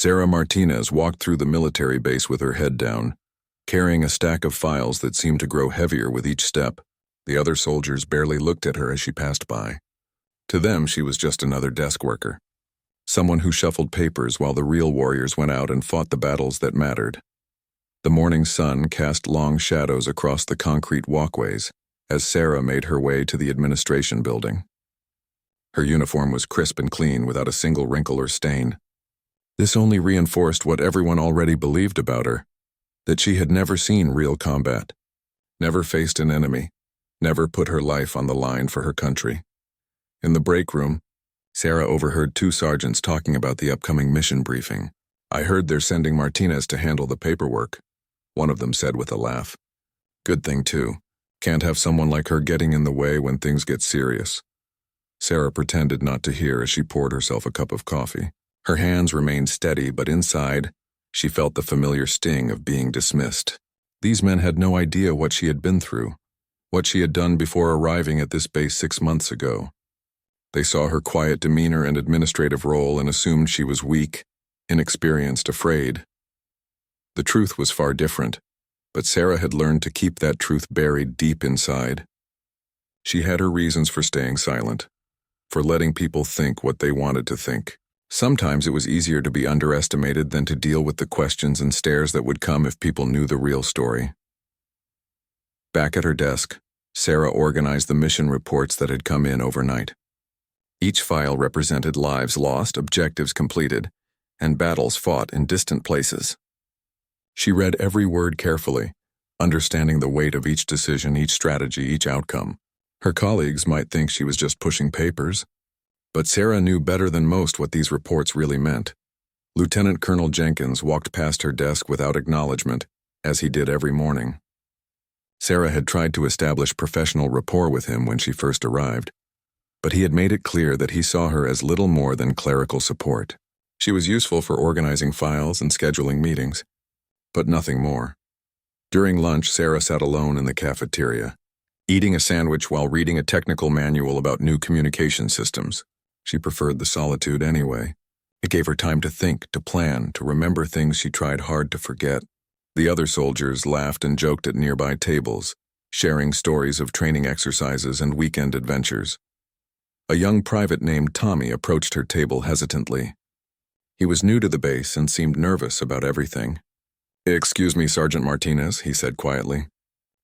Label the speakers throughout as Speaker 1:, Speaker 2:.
Speaker 1: Sarah Martinez walked through the military base with her head down, carrying a stack of files that seemed to grow heavier with each step. The other soldiers barely looked at her as she passed by. To them, she was just another desk worker, someone who shuffled papers while the real warriors went out and fought the battles that mattered. The morning sun cast long shadows across the concrete walkways as Sarah made her way to the administration building. Her uniform was crisp and clean without a single wrinkle or stain. This only reinforced what everyone already believed about her, that she had never seen real combat, never faced an enemy, never put her life on the line for her country. In the break room, Sarah overheard two sergeants talking about the upcoming mission briefing. "I heard they're sending Martinez to handle the paperwork," one of them said with a laugh. "Good thing, too. Can't have someone like her getting in the way when things get serious." Sarah pretended not to hear as she poured herself a cup of coffee. Her hands remained steady, but inside, she felt the familiar sting of being dismissed. These men had no idea what she had been through, what she had done before arriving at this base 6 months ago. They saw her quiet demeanor and administrative role and assumed she was weak, inexperienced, afraid. The truth was far different, but Sarah had learned to keep that truth buried deep inside. She had her reasons for staying silent, for letting people think what they wanted to think. Sometimes it was easier to be underestimated than to deal with the questions and stares that would come if people knew the real story. Back at her desk, Sarah organized the mission reports that had come in overnight. Each file represented lives lost, objectives completed, and battles fought in distant places. She read every word carefully, understanding the weight of each decision, each strategy, each outcome. Her colleagues might think she was just pushing papers, but Sarah knew better than most what these reports really meant. Lieutenant Colonel Jenkins walked past her desk without acknowledgement, as he did every morning. Sarah had tried to establish professional rapport with him when she first arrived, but he had made it clear that he saw her as little more than clerical support. She was useful for organizing files and scheduling meetings, but nothing more. During lunch, Sarah sat alone in the cafeteria, eating a sandwich while reading a technical manual about new communication systems. She preferred the solitude anyway. It gave her time to think, to plan, to remember things she tried hard to forget. The other soldiers laughed and joked at nearby tables, sharing stories of training exercises and weekend adventures. A young private named Tommy approached her table hesitantly. He was new to the base and seemed nervous about everything. "Excuse me, Sergeant Martinez," he said quietly.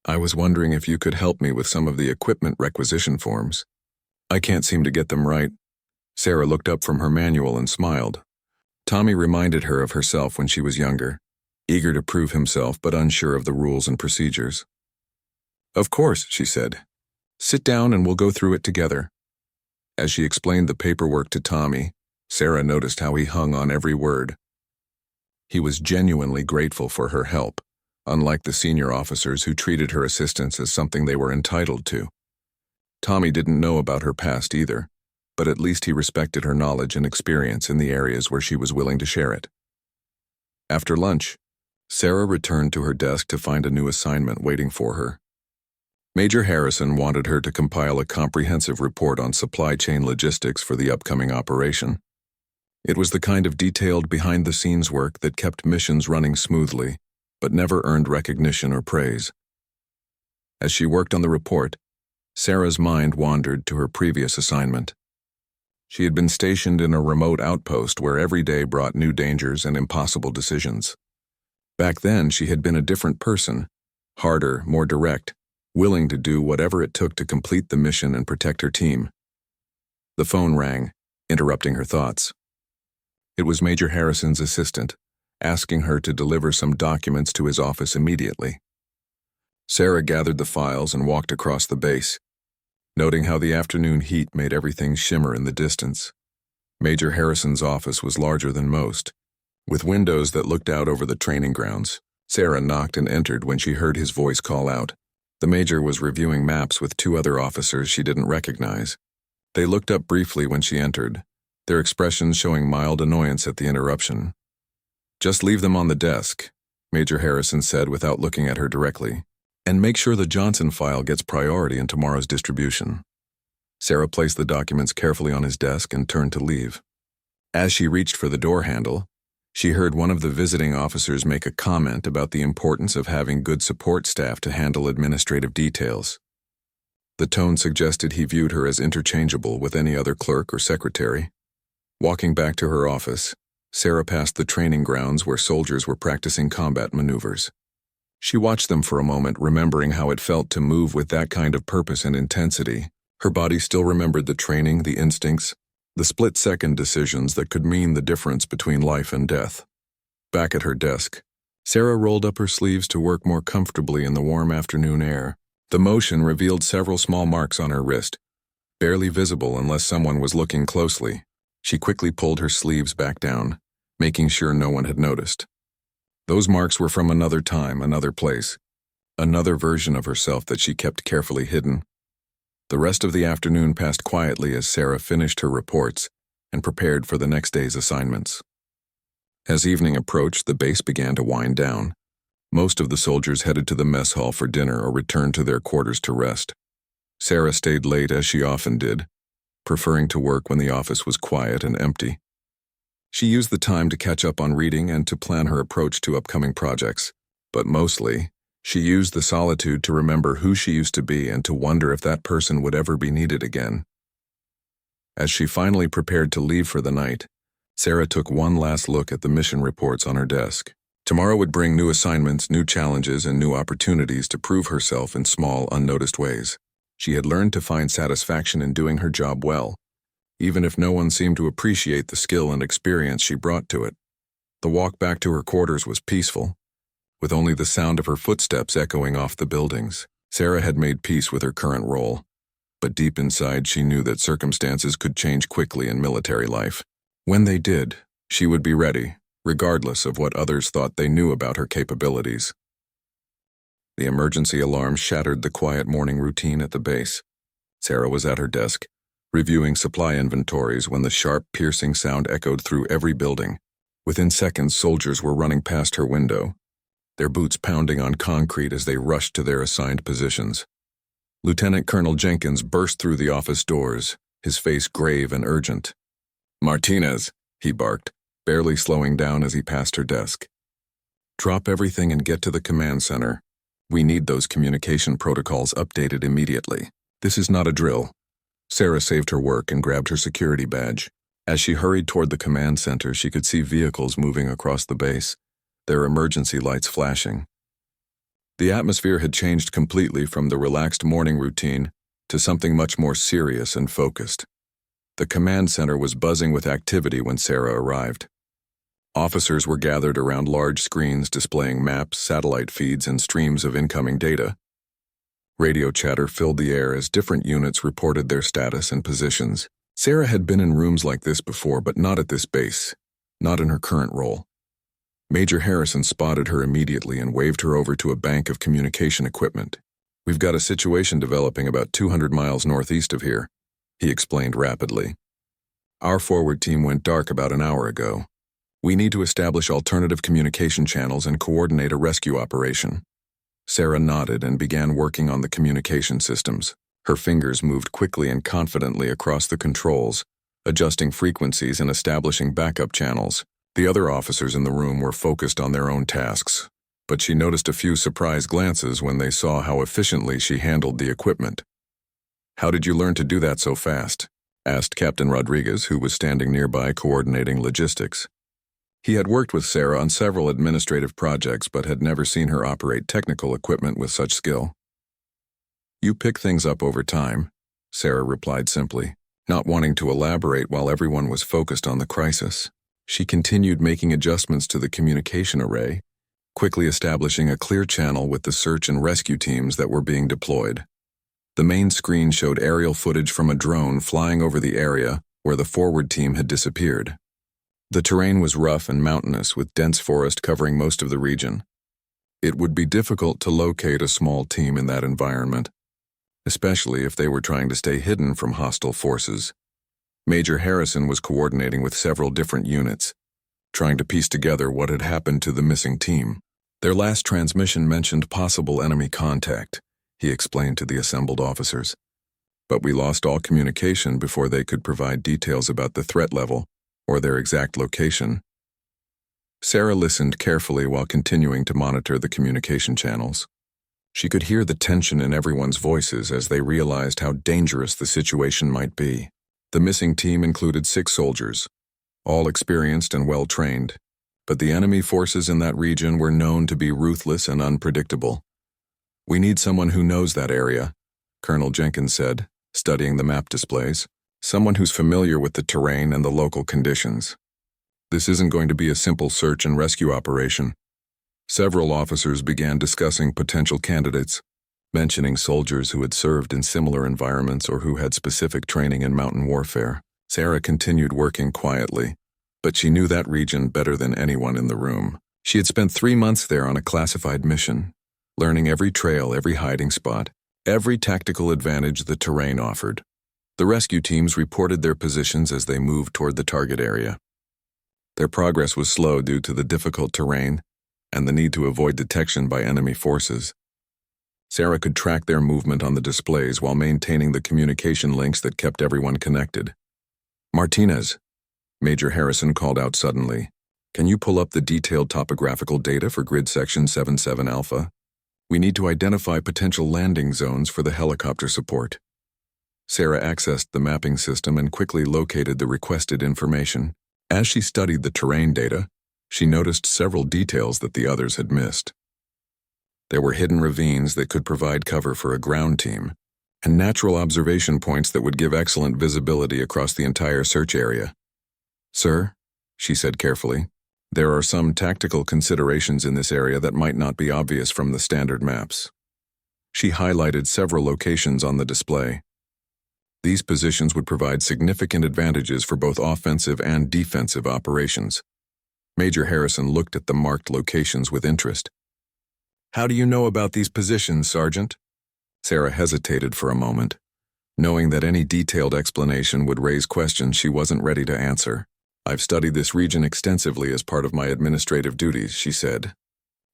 Speaker 1: "I was wondering if you could help me with some of the equipment requisition forms. I can't seem to get them right." Sarah looked up from her manual and smiled. Tommy reminded her of herself when she was younger, eager to prove himself but unsure of the rules and procedures. "Of course," she said. "Sit down and we'll go through it together." As she explained the paperwork to Tommy, Sarah noticed how he hung on every word. He was genuinely grateful for her help, unlike the senior officers who treated her assistance as something they were entitled to. Tommy didn't know about her past either, but at least he respected her knowledge and experience in the areas where she was willing to share it. After lunch, Sarah returned to her desk to find a new assignment waiting for her. Major Harrison wanted her to compile a comprehensive report on supply chain logistics for the upcoming operation. It was the kind of detailed behind-the-scenes work that kept missions running smoothly, but never earned recognition or praise. As she worked on the report, Sarah's mind wandered to her previous assignment. She had been stationed in a remote outpost where every day brought new dangers and impossible decisions. Back then, she had been a different person, harder, more direct, willing to do whatever it took to complete the mission and protect her team. The phone rang, interrupting her thoughts. It was Major Harrison's assistant, asking her to deliver some documents to his office immediately. Sarah gathered the files and walked across the base, noting how the afternoon heat made everything shimmer in the distance. Major Harrison's office was larger than most, with windows that looked out over the training grounds. Sarah knocked and entered when she heard his voice call out. The major was reviewing maps with two other officers she didn't recognize. They looked up briefly when she entered, their expressions showing mild annoyance at the interruption. "Just leave them on the desk," Major Harrison said without looking at her directly. "And make sure the Johnson file gets priority in tomorrow's distribution." Sarah placed the documents carefully on his desk and turned to leave. As she reached for the door handle, She heard one of the visiting officers make a comment about the importance of having good support staff to handle administrative details. The tone suggested he viewed her as interchangeable with any other clerk or secretary. Walking back to her office, Sarah passed the training grounds where soldiers were practicing combat maneuvers. She watched them for a moment, remembering how it felt to move with that kind of purpose and intensity. Her body still remembered the training, the instincts, the split-second decisions that could mean the difference between life and death. Back at her desk, Sarah rolled up her sleeves to work more comfortably in the warm afternoon air. The motion revealed several small marks on her wrist, barely visible unless someone was looking closely. She quickly pulled her sleeves back down, making sure no one had noticed. Those marks were from another time, another place, another version of herself that she kept carefully hidden. The rest of the afternoon passed quietly as Sarah finished her reports and prepared for the next day's assignments. As evening approached, the base began to wind down. Most of the soldiers headed to the mess hall for dinner or returned to their quarters to rest. Sarah stayed late, as she often did, preferring to work when the office was quiet and empty. She used the time to catch up on reading and to plan her approach to upcoming projects, but mostly, she used the solitude to remember who she used to be and to wonder if that person would ever be needed again. As she finally prepared to leave for the night, Sarah took one last look at the mission reports on her desk. Tomorrow would bring new assignments, new challenges, and new opportunities to prove herself in small, unnoticed ways. She had learned to find satisfaction in doing her job well, even if no one seemed to appreciate the skill and experience she brought to it. The walk back to her quarters was peaceful, with only the sound of her footsteps echoing off the buildings. Sarah had made peace with her current role, but deep inside she knew that circumstances could change quickly in military life. When they did, she would be ready, regardless of what others thought they knew about her capabilities. The emergency alarm shattered the quiet morning routine at the base. Sarah was at her desk, reviewing supply inventories when the sharp, piercing sound echoed through every building. Within seconds, soldiers were running past her window, their boots pounding on concrete as they rushed to their assigned positions. Lieutenant Colonel Jenkins burst through the office doors, his face grave and urgent. "Martinez," he barked, barely slowing down as he passed her desk. "Drop everything and get to the command center. We need those communication protocols updated immediately. This is not a drill." Sarah saved her work and grabbed her security badge. As she hurried toward the command center, she could see vehicles moving across the base, their emergency lights flashing. The atmosphere had changed completely from the relaxed morning routine to something much more serious and focused. The command center was buzzing with activity when Sarah arrived. Officers were gathered around large screens displaying maps, satellite feeds, and streams of incoming data. Radio chatter filled the air as different units reported their status and positions. Sarah had been in rooms like this before, but not at this base, not in her current role. Major Harrison spotted her immediately and waved her over to a bank of communication equipment. "We've got a situation developing about 200 miles northeast of here," he explained rapidly. "Our forward team went dark about an hour ago. We need to establish alternative communication channels and coordinate a rescue operation." Sarah nodded and began working on the communication systems. Her fingers moved quickly and confidently across the controls, adjusting frequencies and establishing backup channels. The other officers in the room were focused on their own tasks, but she noticed a few surprised glances when they saw how efficiently she handled the equipment. "How did you learn to do that so fast?" asked Captain Rodriguez, who was standing nearby coordinating logistics. He had worked with Sarah on several administrative projects but had never seen her operate technical equipment with such skill. "You pick things up over time," Sarah replied simply, not wanting to elaborate while everyone was focused on the crisis. She continued making adjustments to the communication array, quickly establishing a clear channel with the search and rescue teams that were being deployed. The main screen showed aerial footage from a drone flying over the area where the forward team had disappeared. The terrain was rough and mountainous, with dense forest covering most of the region. It would be difficult to locate a small team in that environment, especially if they were trying to stay hidden from hostile forces. Major Harrison was coordinating with several different units, trying to piece together what had happened to the missing team. "Their last transmission mentioned possible enemy contact," he explained to the assembled officers. "But we lost all communication before they could provide details about the threat level or their exact location." Sarah listened carefully while continuing to monitor the communication channels. She could hear the tension in everyone's voices as they realized how dangerous the situation might be. The missing team included 6 soldiers, all experienced and well-trained, but the enemy forces in that region were known to be ruthless and unpredictable. "We need someone who knows that area," Colonel Jenkins said, studying the map displays. "Someone who's familiar with the terrain and the local conditions. This isn't going to be a simple search and rescue operation." Several officers began discussing potential candidates, mentioning soldiers who had served in similar environments or who had specific training in mountain warfare. Sarah continued working quietly, but she knew that region better than anyone in the room. She had spent 3 months there on a classified mission, learning every trail, every hiding spot, every tactical advantage the terrain offered. The rescue teams reported their positions as they moved toward the target area. Their progress was slow due to the difficult terrain and the need to avoid detection by enemy forces. Sarah could track their movement on the displays while maintaining the communication links that kept everyone connected. "Martinez," Major Harrison called out suddenly, "can you pull up the detailed topographical data for grid section 77 Alpha? We need to identify potential landing zones for the helicopter support." Sarah accessed the mapping system and quickly located the requested information. As she studied the terrain data, she noticed several details that the others had missed. There were hidden ravines that could provide cover for a ground team, and natural observation points that would give excellent visibility across the entire search area. "Sir," she said carefully, "there are some tactical considerations in this area that might not be obvious from the standard maps." She highlighted several locations on the display. These positions would provide significant advantages for both offensive and defensive operations. Major Harrison looked at the marked locations with interest. "How do you know about these positions, Sergeant?" Sarah hesitated for a moment. Knowing that any detailed explanation would raise questions she wasn't ready to answer. "I've studied this region extensively as part of my administrative duties," she said.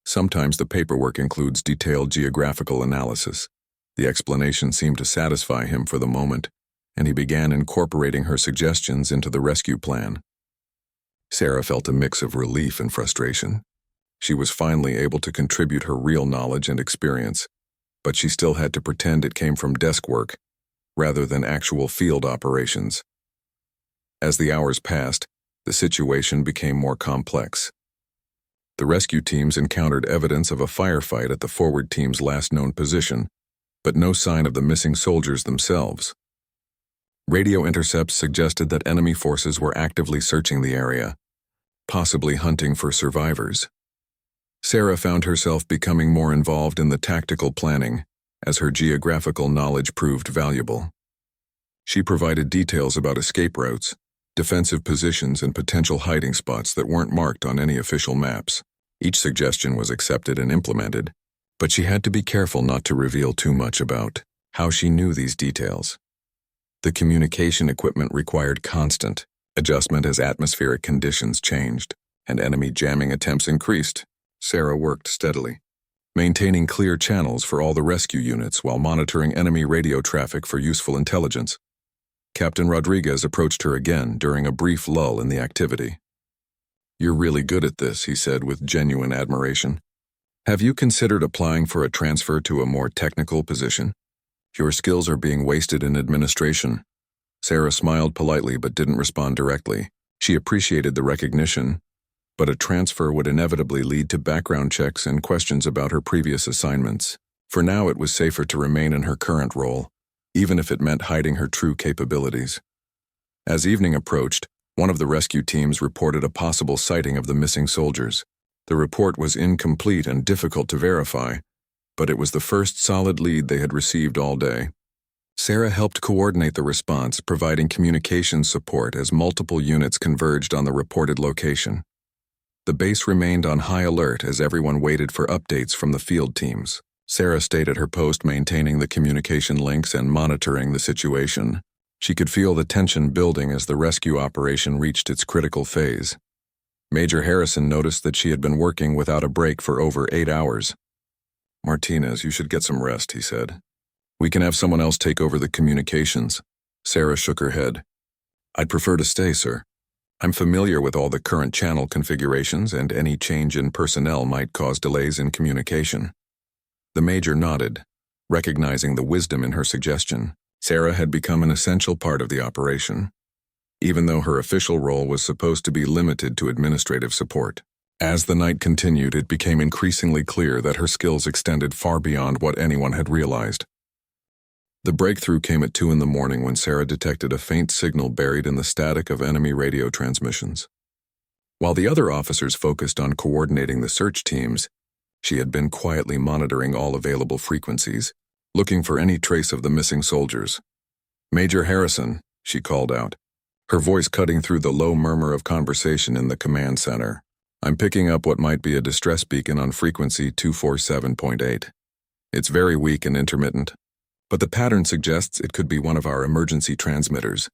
Speaker 1: Sometimes the paperwork includes detailed geographical analysis. The explanation seemed to satisfy him for the moment, and he began incorporating her suggestions into the rescue plan. Sarah felt a mix of relief and frustration. She was finally able to contribute her real knowledge and experience, but she still had to pretend it came from desk work, rather than actual field operations. As the hours passed, the situation became more complex. The rescue teams encountered evidence of a firefight at the forward team's last known position, but no sign of the missing soldiers themselves. Radio intercepts suggested that enemy forces were actively searching the area, possibly hunting for survivors. Sarah found herself becoming more involved in the tactical planning, as her geographical knowledge proved valuable. She provided details about escape routes, defensive positions, and potential hiding spots that weren't marked on any official maps. Each suggestion was accepted and implemented, but she had to be careful not to reveal too much about how she knew these details. The communication equipment required constant adjustment as atmospheric conditions changed and enemy jamming attempts increased. Sarah worked steadily, maintaining clear channels for all the rescue units while monitoring enemy radio traffic for useful intelligence. Captain Rodriguez approached her again during a brief lull in the activity. "You're really good at this," he said with genuine admiration. "Have you considered applying for a transfer to a more technical position? Your skills are being wasted in administration." Sarah smiled politely but didn't respond directly. She appreciated the recognition, but a transfer would inevitably lead to background checks and questions about her previous assignments. For now, it was safer to remain in her current role, even if it meant hiding her true capabilities. As evening approached, one of the rescue teams reported a possible sighting of the missing soldiers. The report was incomplete and difficult to verify, but it was the first solid lead they had received all day. Sarah helped coordinate the response, providing communication support as multiple units converged on the reported location. The base remained on high alert as everyone waited for updates from the field teams. Sarah stayed at her post, maintaining the communication links and monitoring the situation. She could feel the tension building as the rescue operation reached its critical phase. Major Harrison noticed that she had been working without a break for over 8 hours. "Martinez, you should get some rest," he said. "We can have someone else take over the communications." Sarah shook her head. "I'd prefer to stay, sir. I'm familiar with all the current channel configurations, and any change in personnel might cause delays in communication. The Major nodded, recognizing the wisdom in her suggestion. Sarah had become an essential part of the operation, even though her official role was supposed to be limited to administrative support. As the night continued, it became increasingly clear that her skills extended far beyond what anyone had realized. The breakthrough came at 2 a.m. when Sarah detected a faint signal buried in the static of enemy radio transmissions. While the other officers focused on coordinating the search teams, she had been quietly monitoring all available frequencies, looking for any trace of the missing soldiers. "Major Harrison," she called out, her voice cutting through the low murmur of conversation in the command center. "I'm picking up what might be a distress beacon on frequency 247.8. It's very weak and intermittent, but the pattern suggests it could be one of our emergency transmitters."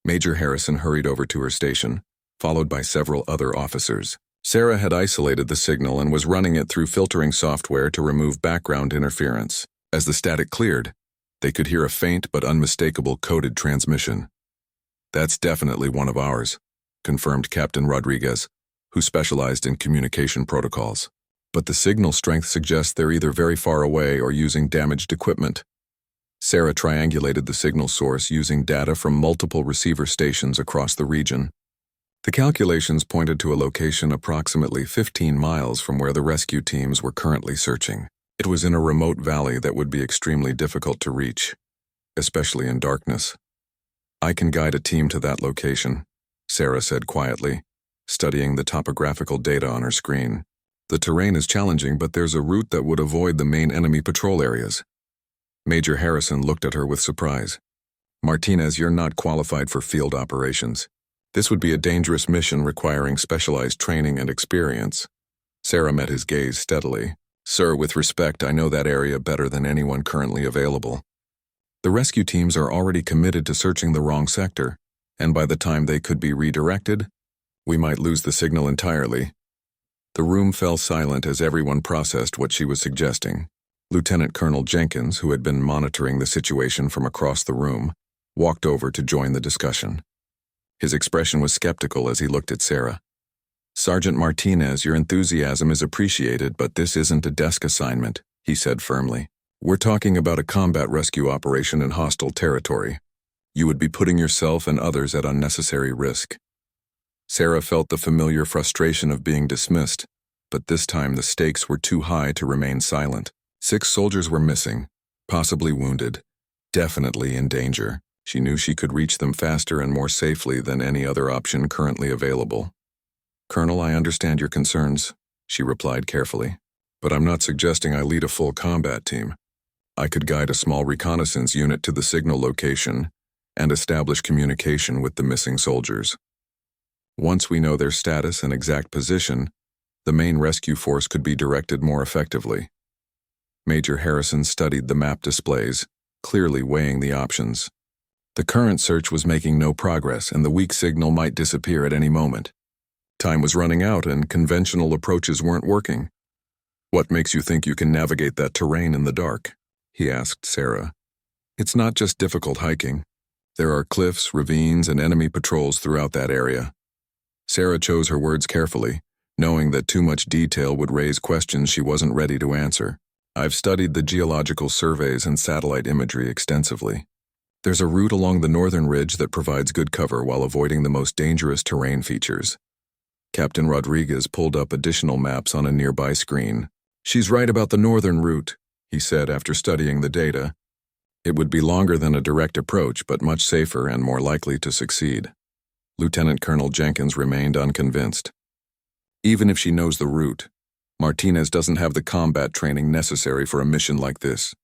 Speaker 1: Major Harrison hurried over to her station, followed by several other officers. Sarah had isolated the signal and was running it through filtering software to remove background interference. As the static cleared, they could hear a faint but unmistakable coded transmission. "That's definitely one of ours," confirmed Captain Rodriguez, who specialized in communication protocols. "But the signal strength suggests they're either very far away or using damaged equipment." Sarah triangulated the signal source using data from multiple receiver stations across the region. The calculations pointed to a location approximately 15 miles from where the rescue teams were currently searching. It was in a remote valley that would be extremely difficult to reach, especially in darkness. "I can guide a team to that location," Sarah said quietly, studying the topographical data on her screen. "The terrain is challenging, but there's a route that would avoid the main enemy patrol areas." Major Harrison looked at her with surprise. "Martinez, you're not qualified for field operations. This would be a dangerous mission requiring specialized training and experience." Sarah met his gaze steadily. "Sir, with respect, I know that area better than anyone currently available. The rescue teams are already committed to searching the wrong sector, and by the time they could be redirected, we might lose the signal entirely." The room fell silent as everyone processed what she was suggesting. Lieutenant Colonel Jenkins, who had been monitoring the situation from across the room, walked over to join the discussion. His expression was skeptical as he looked at Sarah. "Sergeant Martinez, your enthusiasm is appreciated, but this isn't a desk assignment," he said firmly. "We're talking about a combat rescue operation in hostile territory. You would be putting yourself and others at unnecessary risk." Sarah felt the familiar frustration of being dismissed, but this time the stakes were too high to remain silent. 6 soldiers were missing, possibly wounded, definitely in danger. She knew she could reach them faster and more safely than any other option currently available. "Colonel, I understand your concerns," she replied carefully, "but I'm not suggesting I lead a full combat team. I could guide a small reconnaissance unit to the signal location and establish communication with the missing soldiers. Once we know their status and exact position, the main rescue force could be directed more effectively." Major Harrison studied the map displays, clearly weighing the options. The current search was making no progress, and the weak signal might disappear at any moment. Time was running out, and conventional approaches weren't working. "What makes you think you can navigate that terrain in the dark?" he asked Sarah. "It's not just difficult hiking. There are cliffs, ravines, and enemy patrols throughout that area." Sarah chose her words carefully, knowing that too much detail would raise questions she wasn't ready to answer. "I've studied the geological surveys and satellite imagery extensively. There's a route along the northern ridge that provides good cover while avoiding the most dangerous terrain features." Captain Rodriguez pulled up additional maps on a nearby screen. "She's right about the northern route," he said after studying the data. "It would be longer than a direct approach, but much safer and more likely to succeed." Lieutenant Colonel Jenkins remained unconvinced. "Even if she knows the route, Martinez doesn't have the combat training necessary for a mission like this.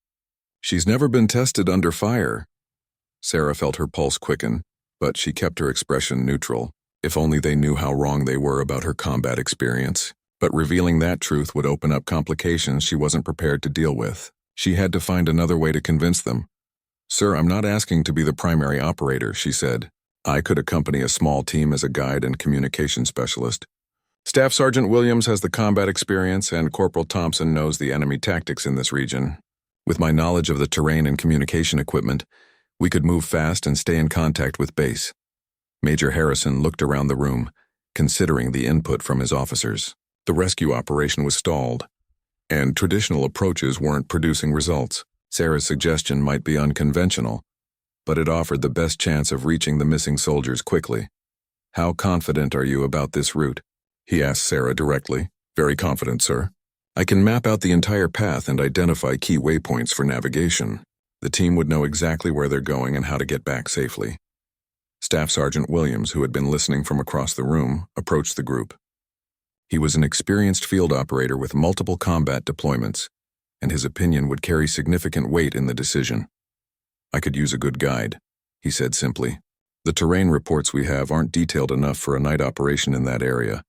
Speaker 1: She's never been tested under fire." Sarah felt her pulse quicken, but she kept her expression neutral. If only they knew how wrong they were about her combat experience. But revealing that truth would open up complications she wasn't prepared to deal with. She had to find another way to convince them. "Sir, I'm not asking to be the primary operator," she said. "I could accompany a small team as a guide and communication specialist. Staff Sergeant Williams has the combat experience, and Corporal Thompson knows the enemy tactics in this region. With my knowledge of the terrain and communication equipment, we could move fast and stay in contact with base." Major Harrison looked around the room, considering the input from his officers. The rescue operation was stalled, and traditional approaches weren't producing results. Sarah's suggestion might be unconventional, but it offered the best chance of reaching the missing soldiers quickly. "How confident are you about this route?" he asked Sarah directly. "Very confident, sir. I can map out the entire path and identify key waypoints for navigation. The team would know exactly where they're going and how to get back safely." Staff Sergeant Williams, who had been listening from across the room, approached the group. He was an experienced field operator with multiple combat deployments, and his opinion would carry significant weight in the decision. "I could use a good guide," he said simply. "The terrain reports we have aren't detailed enough for a night operation in that area.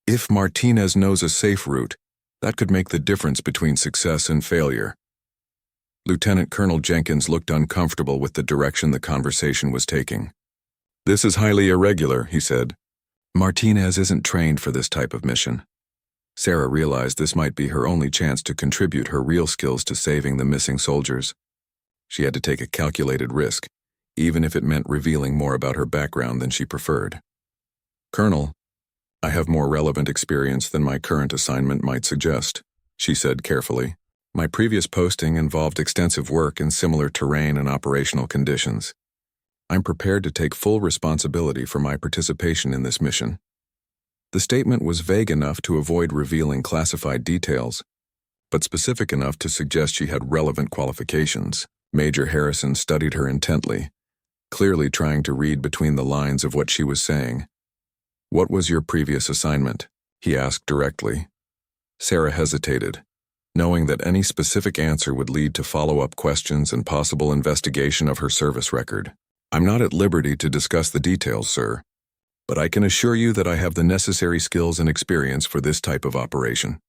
Speaker 1: If Martinez knows a safe route, that could make the difference between success and failure." Lieutenant Colonel Jenkins looked uncomfortable with the direction the conversation was taking. "This is highly irregular," he said. "Martinez isn't trained for this type of mission." Sarah realized this might be her only chance to contribute her real skills to saving the missing soldiers. She had to take a calculated risk, even if it meant revealing more about her background than she preferred. "Colonel, I have more relevant experience than my current assignment might suggest," she said carefully. "My previous posting involved extensive work in similar terrain and operational conditions. I'm prepared to take full responsibility for my participation in this mission." The statement was vague enough to avoid revealing classified details, but specific enough to suggest she had relevant qualifications. Major Harrison studied her intently, clearly trying to read between the lines of what she was saying. "What was your previous assignment?" he asked directly. Sarah hesitated, knowing that any specific answer would lead to follow-up questions and possible investigation of her service record. "I'm not at liberty to discuss the details, sir, but I can assure you that I have the necessary skills and experience for this type of operation."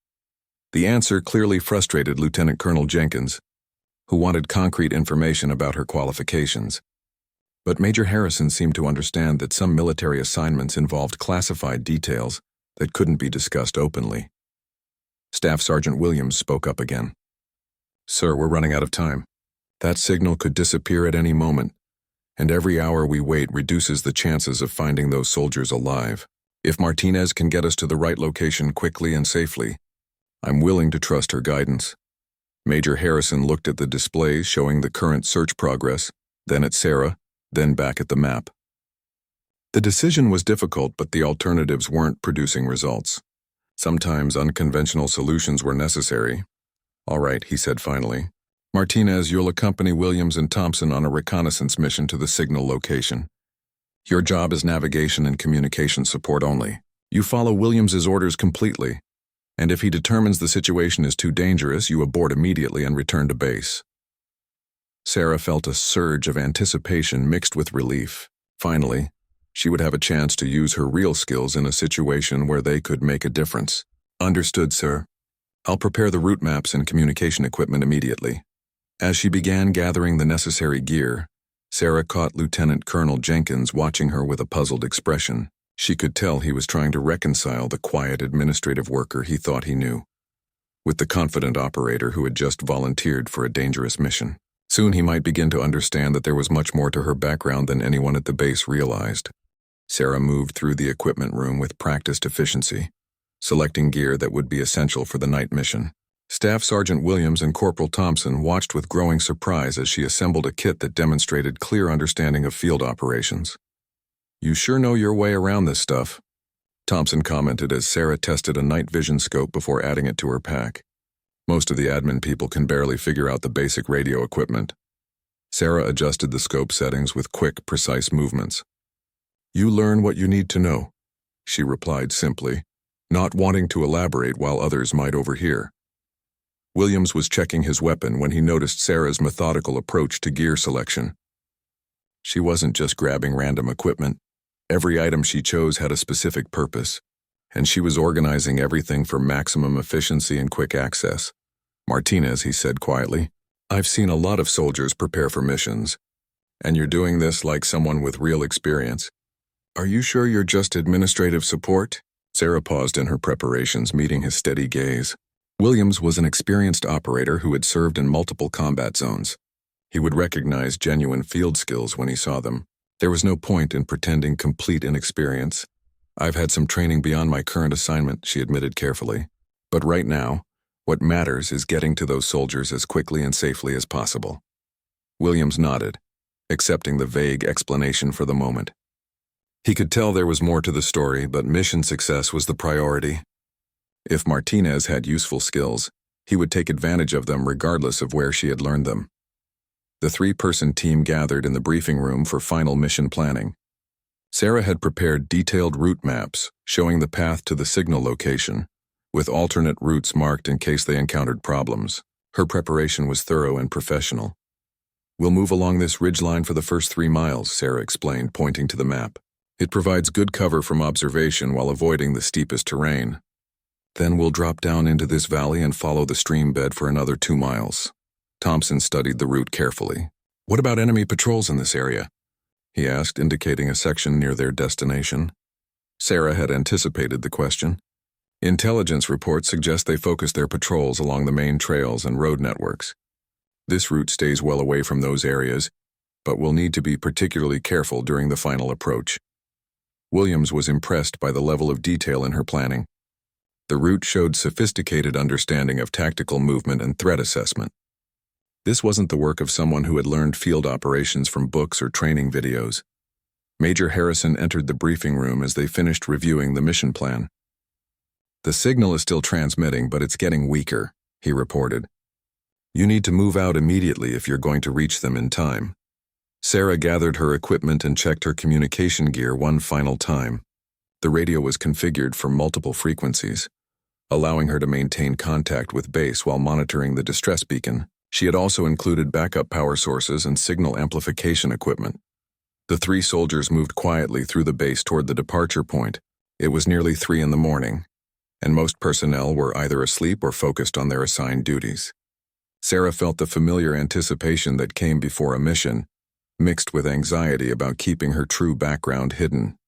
Speaker 1: The answer clearly frustrated Lieutenant Colonel Jenkins, who wanted concrete information about her qualifications. But Major Harrison seemed to understand that some military assignments involved classified details that couldn't be discussed openly. Staff Sergeant Williams spoke up again. "Sir, we're running out of time. That signal could disappear at any moment, and every hour we wait reduces the chances of finding those soldiers alive. If Martinez can get us to the right location quickly and safely, I'm willing to trust her guidance." Major Harrison looked at the displays showing the current search progress, then at Sarah, then back at the map. The decision was difficult, but the alternatives weren't producing results. Sometimes unconventional solutions were necessary. "All right," he said finally. "Martinez, you'll accompany Williams and Thompson on a reconnaissance mission to the signal location. Your job is navigation and communication support only. You follow Williams's orders completely, and if he determines the situation is too dangerous, you abort immediately and return to base." Sarah felt a surge of anticipation mixed with relief. Finally, she would have a chance to use her real skills in a situation where they could make a difference. "Understood, sir. I'll prepare the route maps and communication equipment immediately." As she began gathering the necessary gear, Sarah caught Lieutenant Colonel Jenkins watching her with a puzzled expression. She could tell he was trying to reconcile the quiet administrative worker he thought he knew with the confident operator who had just volunteered for a dangerous mission. Soon he might begin to understand that there was much more to her background than anyone at the base realized. Sarah moved through the equipment room with practiced efficiency, selecting gear that would be essential for the night mission. Staff Sergeant Williams and Corporal Thompson watched with growing surprise as she assembled a kit that demonstrated clear understanding of field operations. "You sure know your way around this stuff," Thompson commented as Sarah tested a night vision scope before adding it to her pack. "Most of the admin people can barely figure out the basic radio equipment." Sarah adjusted the scope settings with quick, precise movements. "You learn what you need to know," she replied simply, not wanting to elaborate while others might overhear. Williams was checking his weapon when he noticed Sarah's methodical approach to gear selection. She wasn't just grabbing random equipment. Every item she chose had a specific purpose, and she was organizing everything for maximum efficiency and quick access. "Martinez," he said quietly, "I've seen a lot of soldiers prepare for missions, and you're doing this like someone with real experience. Are you sure you're just administrative support?" Sarah paused in her preparations, meeting his steady gaze. Williams was an experienced operator who had served in multiple combat zones. He would recognize genuine field skills when he saw them. There was no point in pretending complete inexperience. I've had some training beyond my current assignment, she admitted carefully. But right now, what matters is getting to those soldiers as quickly and safely as possible. Williams nodded, accepting the vague explanation for the moment. He could tell there was more to the story, but mission success was the priority. If Martinez had useful skills, he would take advantage of them regardless of where she had learned them. The three-person team gathered in the briefing room for final mission planning. Sarah had prepared detailed route maps showing the path to the signal location, with alternate routes marked in case they encountered problems. Her preparation was thorough and professional. "We'll move along this ridgeline for the first 3 miles, Sarah explained, pointing to the map. It provides good cover from observation while avoiding the steepest terrain. Then we'll drop down into this valley and follow the stream bed for another 2 miles. Thompson studied the route carefully. "What about enemy patrols in this area?" he asked, indicating a section near their destination. Sarah had anticipated the question. Intelligence reports suggest they focus their patrols along the main trails and road networks. This route stays well away from those areas, but will need to be particularly careful during the final approach. Williams was impressed by the level of detail in her planning. The route showed sophisticated understanding of tactical movement and threat assessment. This wasn't the work of someone who had learned field operations from books or training videos. Major Harrison entered the briefing room as they finished reviewing the mission plan. "The signal is still transmitting, but it's getting weaker," he reported. "You need to move out immediately if you're going to reach them in time." Sarah gathered her equipment and checked her communication gear one final time. The radio was configured for multiple frequencies, allowing her to maintain contact with base while monitoring the distress beacon. She had also included backup power sources and signal amplification equipment. The 3 soldiers moved quietly through the base toward the departure point. It was nearly 3 in the morning, and most personnel were either asleep or focused on their assigned duties. Sarah felt the familiar anticipation that came before a mission, mixed with anxiety about keeping her true background hidden.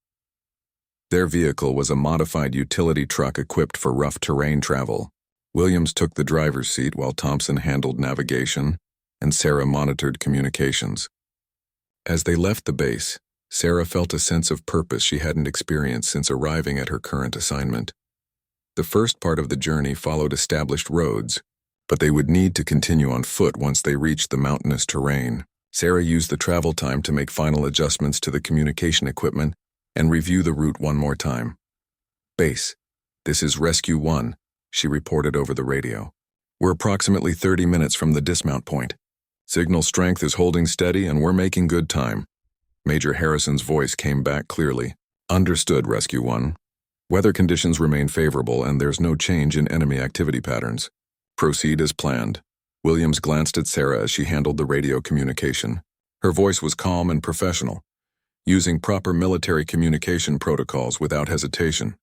Speaker 1: Their vehicle was a modified utility truck equipped for rough terrain travel. Williams took the driver's seat while Thompson handled navigation, and Sarah monitored communications. As they left the base, Sarah felt a sense of purpose she hadn't experienced since arriving at her current assignment. The first part of the journey followed established roads, but they would need to continue on foot once they reached the mountainous terrain. Sarah used the travel time to make final adjustments to the communication equipment and review the route one more time. "Base, this is Rescue 1, she reported over the radio. "We're approximately 30 minutes from the dismount point. Signal strength is holding steady and we're making good time." Major Harrison's voice came back clearly. "Understood, Rescue 1. Weather conditions remain favorable and there's no change in enemy activity patterns. Proceed as planned." Williams glanced at Sarah as she handled the radio communication. Her voice was calm and professional, using proper military communication protocols without hesitation.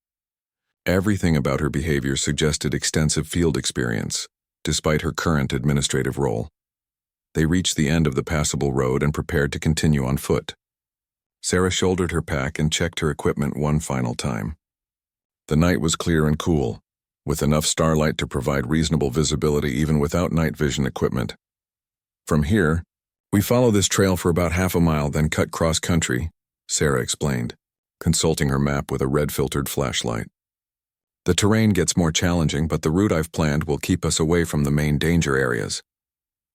Speaker 1: Everything about her behavior suggested extensive field experience, despite her current administrative role. They reached the end of the passable road and prepared to continue on foot. Sarah shouldered her pack and checked her equipment one final time. The night was clear and cool, with enough starlight to provide reasonable visibility even without night vision equipment. "From here, we follow this trail for about half a mile, then cut cross-country," Sarah explained, consulting her map with a red-filtered flashlight. "The terrain gets more challenging, but the route I've planned will keep us away from the main danger areas."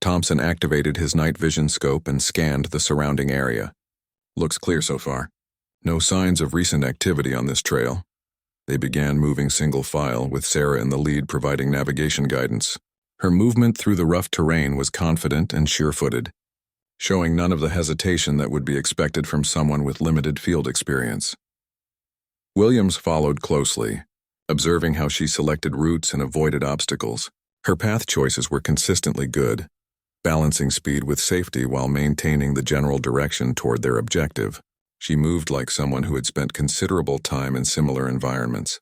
Speaker 1: Thompson activated his night vision scope and scanned the surrounding area. "Looks clear so far. No signs of recent activity on this trail." They began moving single file, with Sarah in the lead providing navigation guidance. Her movement through the rough terrain was confident and sure-footed, showing none of the hesitation that would be expected from someone with limited field experience. Williams followed closely, observing how she selected routes and avoided obstacles. Her path choices were consistently good, balancing speed with safety while maintaining the general direction toward their objective. She moved like someone who had spent considerable time in similar environments.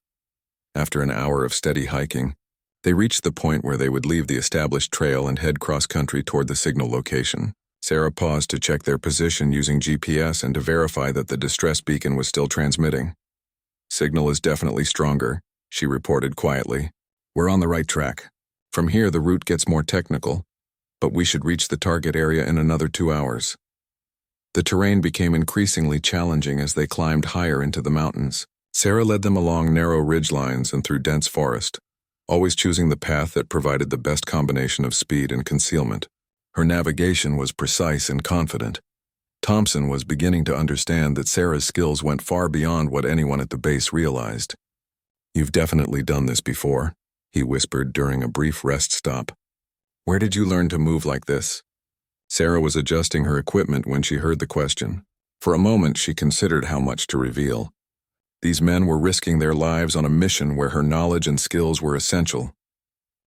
Speaker 1: After an hour of steady hiking, they reached the point where they would leave the established trail and head cross-country toward the signal location. Sarah paused to check their position using GPS and to verify that the distress beacon was still transmitting. "Signal is definitely stronger," she reported quietly. "We're on the right track. From here the route gets more technical, but we should reach the target area in another 2 hours." The terrain became increasingly challenging as they climbed higher into the mountains. Sarah led them along narrow ridgelines and through dense forest, always choosing the path that provided the best combination of speed and concealment. Her navigation was precise and confident. Thompson was beginning to understand that Sarah's skills went far beyond what anyone at the base realized. "You've definitely done this before," he whispered during a brief rest stop. "Where did you learn to move like this?" Sarah was adjusting her equipment when she heard the question. For a moment, she considered how much to reveal. These men were risking their lives on a mission where her knowledge and skills were essential.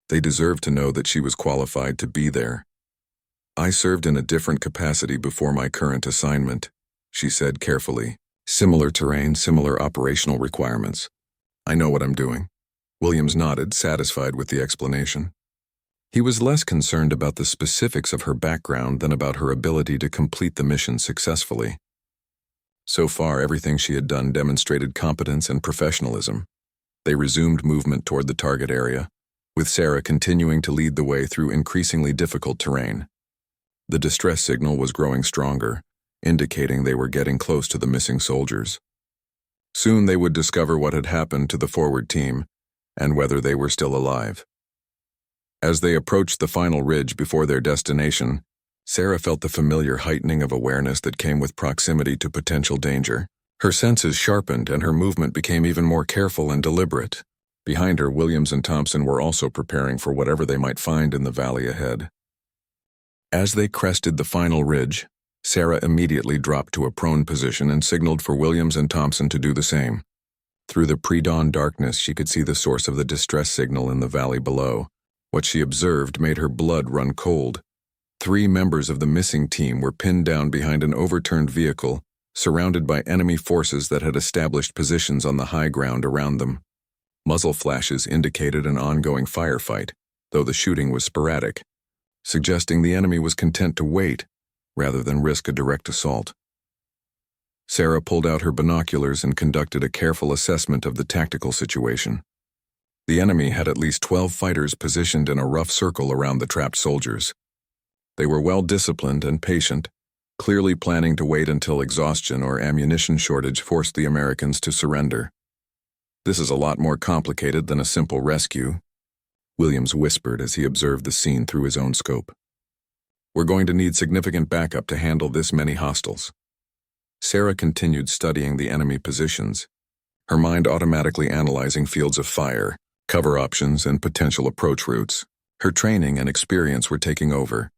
Speaker 1: They deserved to know that she was qualified to be there. "I served in a different capacity before my current assignment," she said carefully. "Similar terrain, similar operational requirements. I know what I'm doing." Williams nodded, satisfied with the explanation. He was less concerned about the specifics of her background than about her ability to complete the mission successfully. So far, everything she had done demonstrated competence and professionalism. They resumed movement toward the target area, with Sarah continuing to lead the way through increasingly difficult terrain. The distress signal was growing stronger, indicating they were getting close to the missing soldiers. Soon they would discover what had happened to the forward team and whether they were still alive. As they approached the final ridge before their destination, Sarah felt the familiar heightening of awareness that came with proximity to potential danger. Her senses sharpened and her movement became even more careful and deliberate. Behind her, Williams and Thompson were also preparing for whatever they might find in the valley ahead. As they crested the final ridge, Sarah immediately dropped to a prone position and signaled for Williams and Thompson to do the same. Through the pre-dawn darkness, she could see the source of the distress signal in the valley below. What she observed made her blood run cold. 3 members of the missing team were pinned down behind an overturned vehicle, surrounded by enemy forces that had established positions on the high ground around them. Muzzle flashes indicated an ongoing firefight, though the shooting was sporadic, suggesting the enemy was content to wait rather than risk a direct assault. Sarah pulled out her binoculars and conducted a careful assessment of the tactical situation. The enemy had at least 12 fighters positioned in a rough circle around the trapped soldiers. They were well disciplined and patient, clearly planning to wait until exhaustion or ammunition shortage forced the Americans to surrender. "This is a lot more complicated than a simple rescue," Williams whispered as he observed the scene through his own scope. "We're going to need significant backup to handle this many hostiles." Sarah continued studying the enemy positions, her mind automatically analyzing fields of fire, cover options, and potential approach routes. Her training and experience were taking over,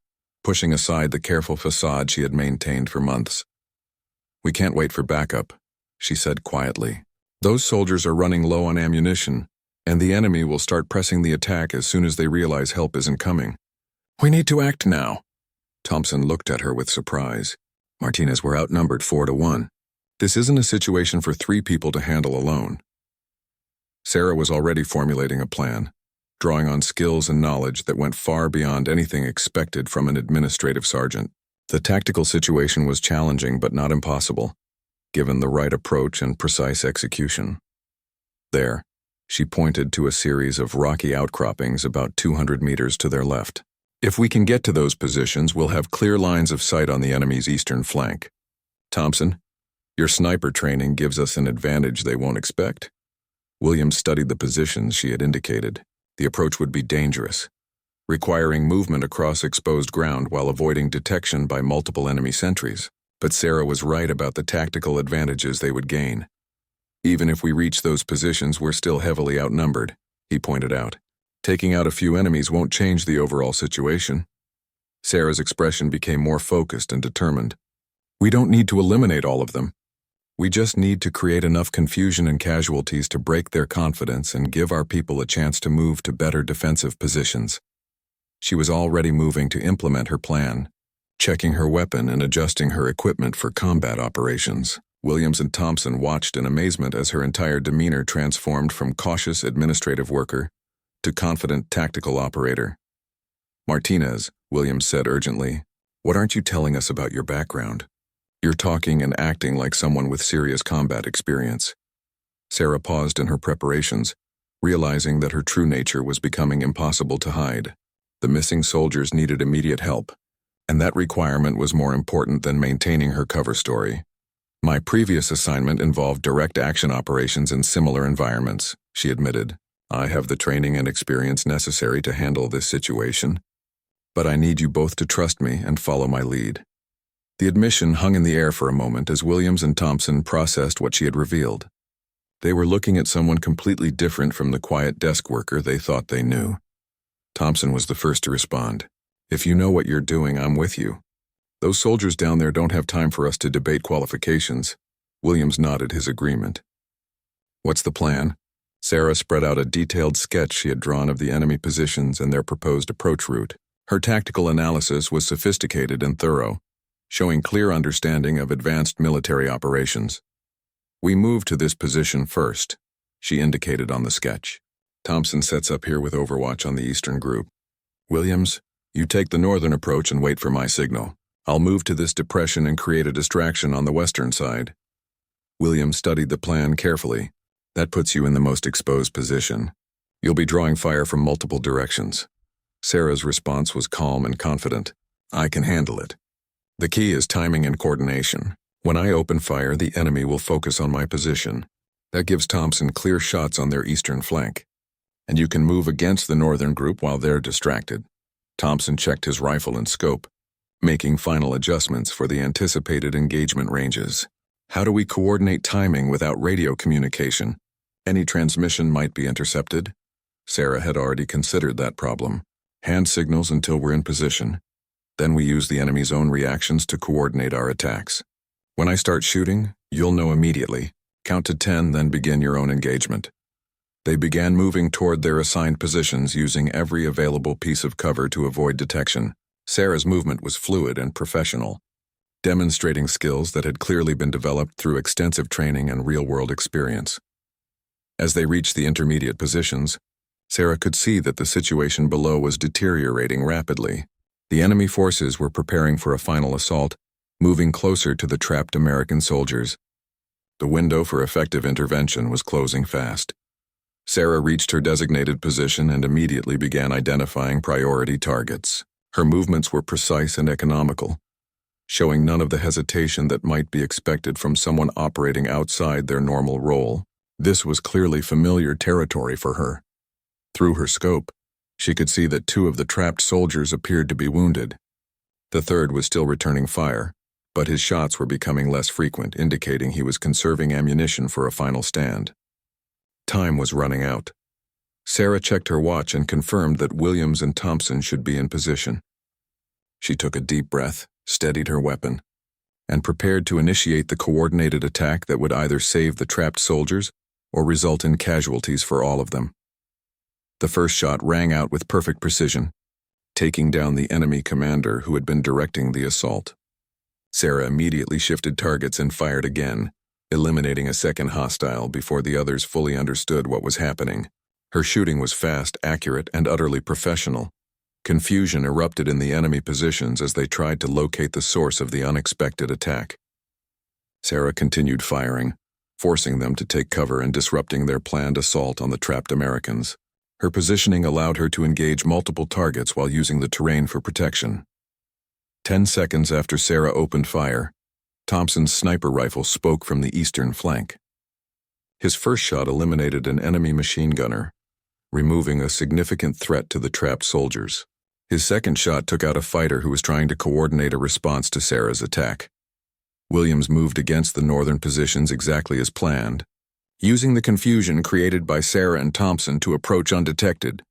Speaker 1: pushing aside the careful facade she had maintained for months. "We can't wait for backup," she said quietly. "Those soldiers are running low on ammunition, and the enemy will start pressing the attack as soon as they realize help isn't coming. We need to act now." Thompson looked at her with surprise. "Martinez, we're outnumbered 4-1. This isn't a situation for 3 people to handle alone." Sarah was already formulating a plan, drawing on skills and knowledge that went far beyond anything expected from an administrative sergeant. The tactical situation was challenging but not impossible, given the right approach and precise execution. There, she pointed to a series of rocky outcroppings about 200 meters to their left. "If we can get to those positions, we'll have clear lines of sight on the enemy's eastern flank. Thompson, your sniper training gives us an advantage they won't expect." Williams studied the positions she had indicated. The approach would be dangerous, requiring movement across exposed ground while avoiding detection by multiple enemy sentries. But Sarah was right about the tactical advantages they would gain. "Even if we reach those positions, we're still heavily outnumbered," he pointed out. "Taking out a few enemies won't change the overall situation." Sarah's expression became more focused and determined. "We don't need to eliminate all of them. We just need to create enough confusion and casualties to break their confidence and give our people a chance to move to better defensive positions." She was already moving to implement her plan, checking her weapon and adjusting her equipment for combat operations. Williams and Thompson watched in amazement as her entire demeanor transformed from cautious administrative worker to confident tactical operator. "Martinez," Williams said urgently, "what aren't you telling us about your background? You're talking and acting like someone with serious combat experience." Sarah paused in her preparations, realizing that her true nature was becoming impossible to hide. The missing soldiers needed immediate help, and that requirement was more important than maintaining her cover story. My previous assignment involved direct action operations in similar environments, she admitted. I have the training and experience necessary to handle this situation, but I need you both to trust me and follow my lead. The admission hung in the air for a moment as Williams and Thompson processed what she had revealed. They were looking at someone completely different from the quiet desk worker they thought they knew. Thompson was the first to respond. If you know what you're doing, I'm with you. Those soldiers down there don't have time for us to debate qualifications. Williams nodded his agreement. What's the plan? Sarah spread out a detailed sketch she had drawn of the enemy positions and their proposed approach route. Her tactical analysis was sophisticated and thorough, showing clear understanding of advanced military operations. We move to this position first, she indicated on the sketch. Thompson sets up here with Overwatch on the eastern group. Williams, you take the northern approach and wait for my signal. I'll move to this depression and create a distraction on the western side. Williams studied the plan carefully. That puts you in the most exposed position. You'll be drawing fire from multiple directions. Sarah's response was calm and confident. I can handle it. The key is timing and coordination. When I open fire, the enemy will focus on my position. That gives Thompson clear shots on their eastern flank. And you can move against the northern group while they're distracted. Thompson checked his rifle and scope, making final adjustments for the anticipated engagement ranges. How do we coordinate timing without radio communication? Any transmission might be intercepted. Sarah had already considered that problem. Hand signals until we're in position. Then we use the enemy's own reactions to coordinate our attacks. When I start shooting, you'll know immediately. Count to 10, then begin your own engagement. They began moving toward their assigned positions using every available piece of cover to avoid detection. Sarah's movement was fluid and professional, demonstrating skills that had clearly been developed through extensive training and real-world experience. As they reached the intermediate positions, Sarah could see that the situation below was deteriorating rapidly. The enemy forces were preparing for a final assault, moving closer to the trapped American soldiers. The window for effective intervention was closing fast. Sarah reached her designated position and immediately began identifying priority targets. Her movements were precise and economical, showing none of the hesitation that might be expected from someone operating outside their normal role. This was clearly familiar territory for her. Through her scope, she could see that 2 of the trapped soldiers appeared to be wounded. The third was still returning fire, but his shots were becoming less frequent, indicating he was conserving ammunition for a final stand. Time was running out. Sarah checked her watch and confirmed that Williams and Thompson should be in position. She took a deep breath, steadied her weapon, and prepared to initiate the coordinated attack that would either save the trapped soldiers or result in casualties for all of them. The first shot rang out with perfect precision, taking down the enemy commander who had been directing the assault. Sarah immediately shifted targets and fired again, eliminating a second hostile before the others fully understood what was happening. Her shooting was fast, accurate, and utterly professional. Confusion erupted in the enemy positions as they tried to locate the source of the unexpected attack. Sarah continued firing, forcing them to take cover and disrupting their planned assault on the trapped Americans. Her positioning allowed her to engage multiple targets while using the terrain for protection. 10 seconds after Sarah opened fire, Thompson's sniper rifle spoke from the eastern flank. His first shot eliminated an enemy machine gunner, removing a significant threat to the trapped soldiers. His second shot took out a fighter who was trying to coordinate a response to Sarah's attack. Williams moved against the northern positions exactly as planned, using the confusion created by Sarah and Thompson to approach undetected.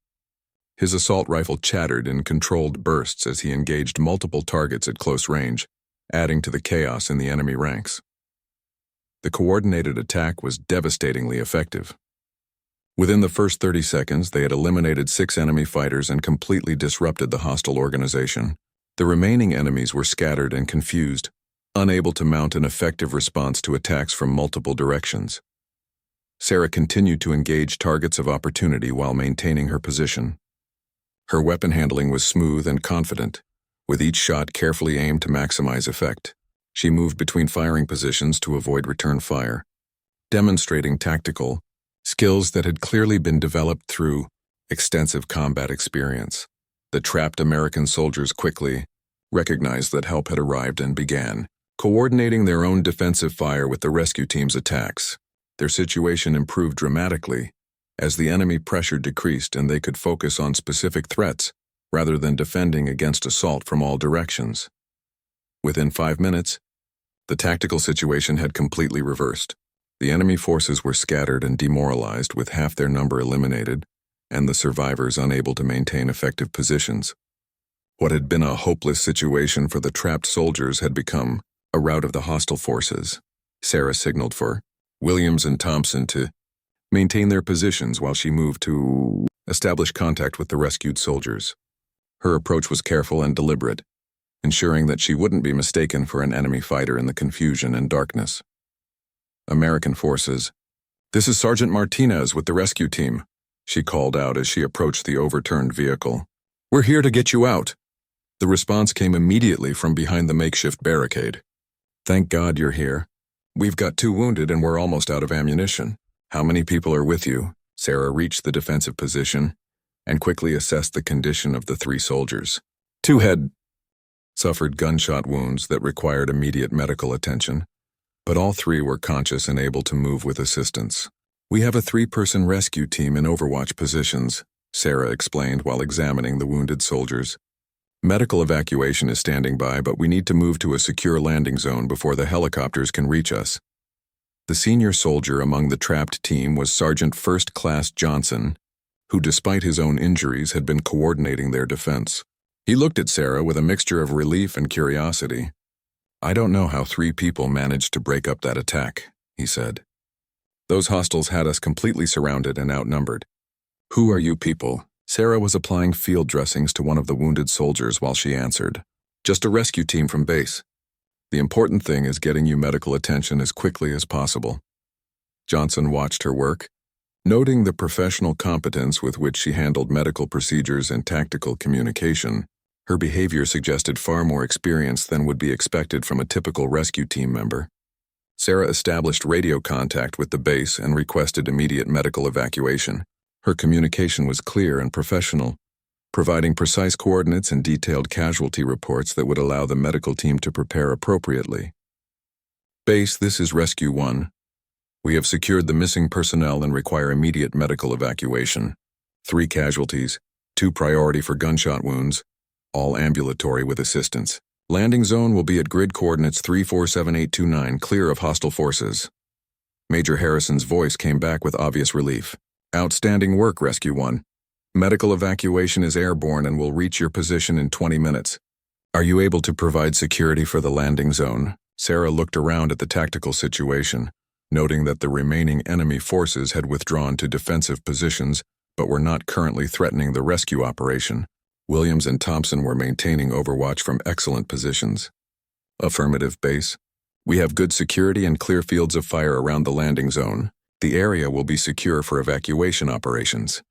Speaker 1: His assault rifle chattered in controlled bursts as he engaged multiple targets at close range, adding to the chaos in the enemy ranks. The coordinated attack was devastatingly effective. Within the first 30 seconds, they had eliminated 6 enemy fighters and completely disrupted the hostile organization. The remaining enemies were scattered and confused, unable to mount an effective response to attacks from multiple directions. Sarah continued to engage targets of opportunity while maintaining her position. Her weapon handling was smooth and confident, with each shot carefully aimed to maximize effect. She moved between firing positions to avoid return fire, demonstrating tactical skills that had clearly been developed through extensive combat experience. The trapped American soldiers quickly recognized that help had arrived and began coordinating their own defensive fire with the rescue team's attacks. Their situation improved dramatically as the enemy pressure decreased and they could focus on specific threats rather than defending against assault from all directions. Within 5 minutes, the tactical situation had completely reversed. The enemy forces were scattered and demoralized with half their number eliminated, and the survivors unable to maintain effective positions. What had been a hopeless situation for the trapped soldiers had become a rout of the hostile forces. Sarah signaled for Williams and Thompson to maintain their positions while she moved to establish contact with the rescued soldiers. Her approach was careful and deliberate, ensuring that she wouldn't be mistaken for an enemy fighter in the confusion and darkness. American forces. "This is Sergeant Martinez with the rescue team," she called out as she approached the overturned vehicle. "We're here to get you out." The response came immediately from behind the makeshift barricade. "Thank God you're here. We've got 2 wounded and we're almost out of ammunition. How many people are with you?" Sarah reached the defensive position and quickly assessed the condition of the 3 soldiers. 2 had suffered gunshot wounds that required immediate medical attention, but all 3 were conscious and able to move with assistance. "We have a 3-person rescue team in overwatch positions," Sarah explained while examining the wounded soldiers. "Medical evacuation is standing by, but we need to move to a secure landing zone before the helicopters can reach us." The senior soldier among the trapped team was Sergeant First Class Johnson, who despite his own injuries had been coordinating their defense. He looked at Sarah with a mixture of relief and curiosity. "I don't know how 3 people managed to break up that attack," he said. "Those hostiles had us completely surrounded and outnumbered." "Who are you people?" Sarah was applying field dressings to one of the wounded soldiers while she answered. "Just a rescue team from base. The important thing is getting you medical attention as quickly as possible." Johnson watched her work, noting the professional competence with which she handled medical procedures and tactical communication. Her behavior suggested far more experience than would be expected from a typical rescue team member. Sarah established radio contact with the base and requested immediate medical evacuation. Her communication was clear and professional, providing precise coordinates and detailed casualty reports that would allow the medical team to prepare appropriately. "Base, this is Rescue 1. We have secured the missing personnel and require immediate medical evacuation. 3 casualties, 2 priority for gunshot wounds, all ambulatory with assistance. Landing zone will be at grid coordinates 347829, clear of hostile forces." Major Harrison's voice came back with obvious relief. "Outstanding work, Rescue 1. Medical evacuation is airborne and will reach your position in 20 minutes. Are you able to provide security for the landing zone?" Sarah looked around at the tactical situation, noting that the remaining enemy forces had withdrawn to defensive positions but were not currently threatening the rescue operation. Williams and Thompson were maintaining overwatch from excellent positions. "Affirmative, base. We have good security and clear fields of fire around the landing zone. The area will be secure for evacuation operations."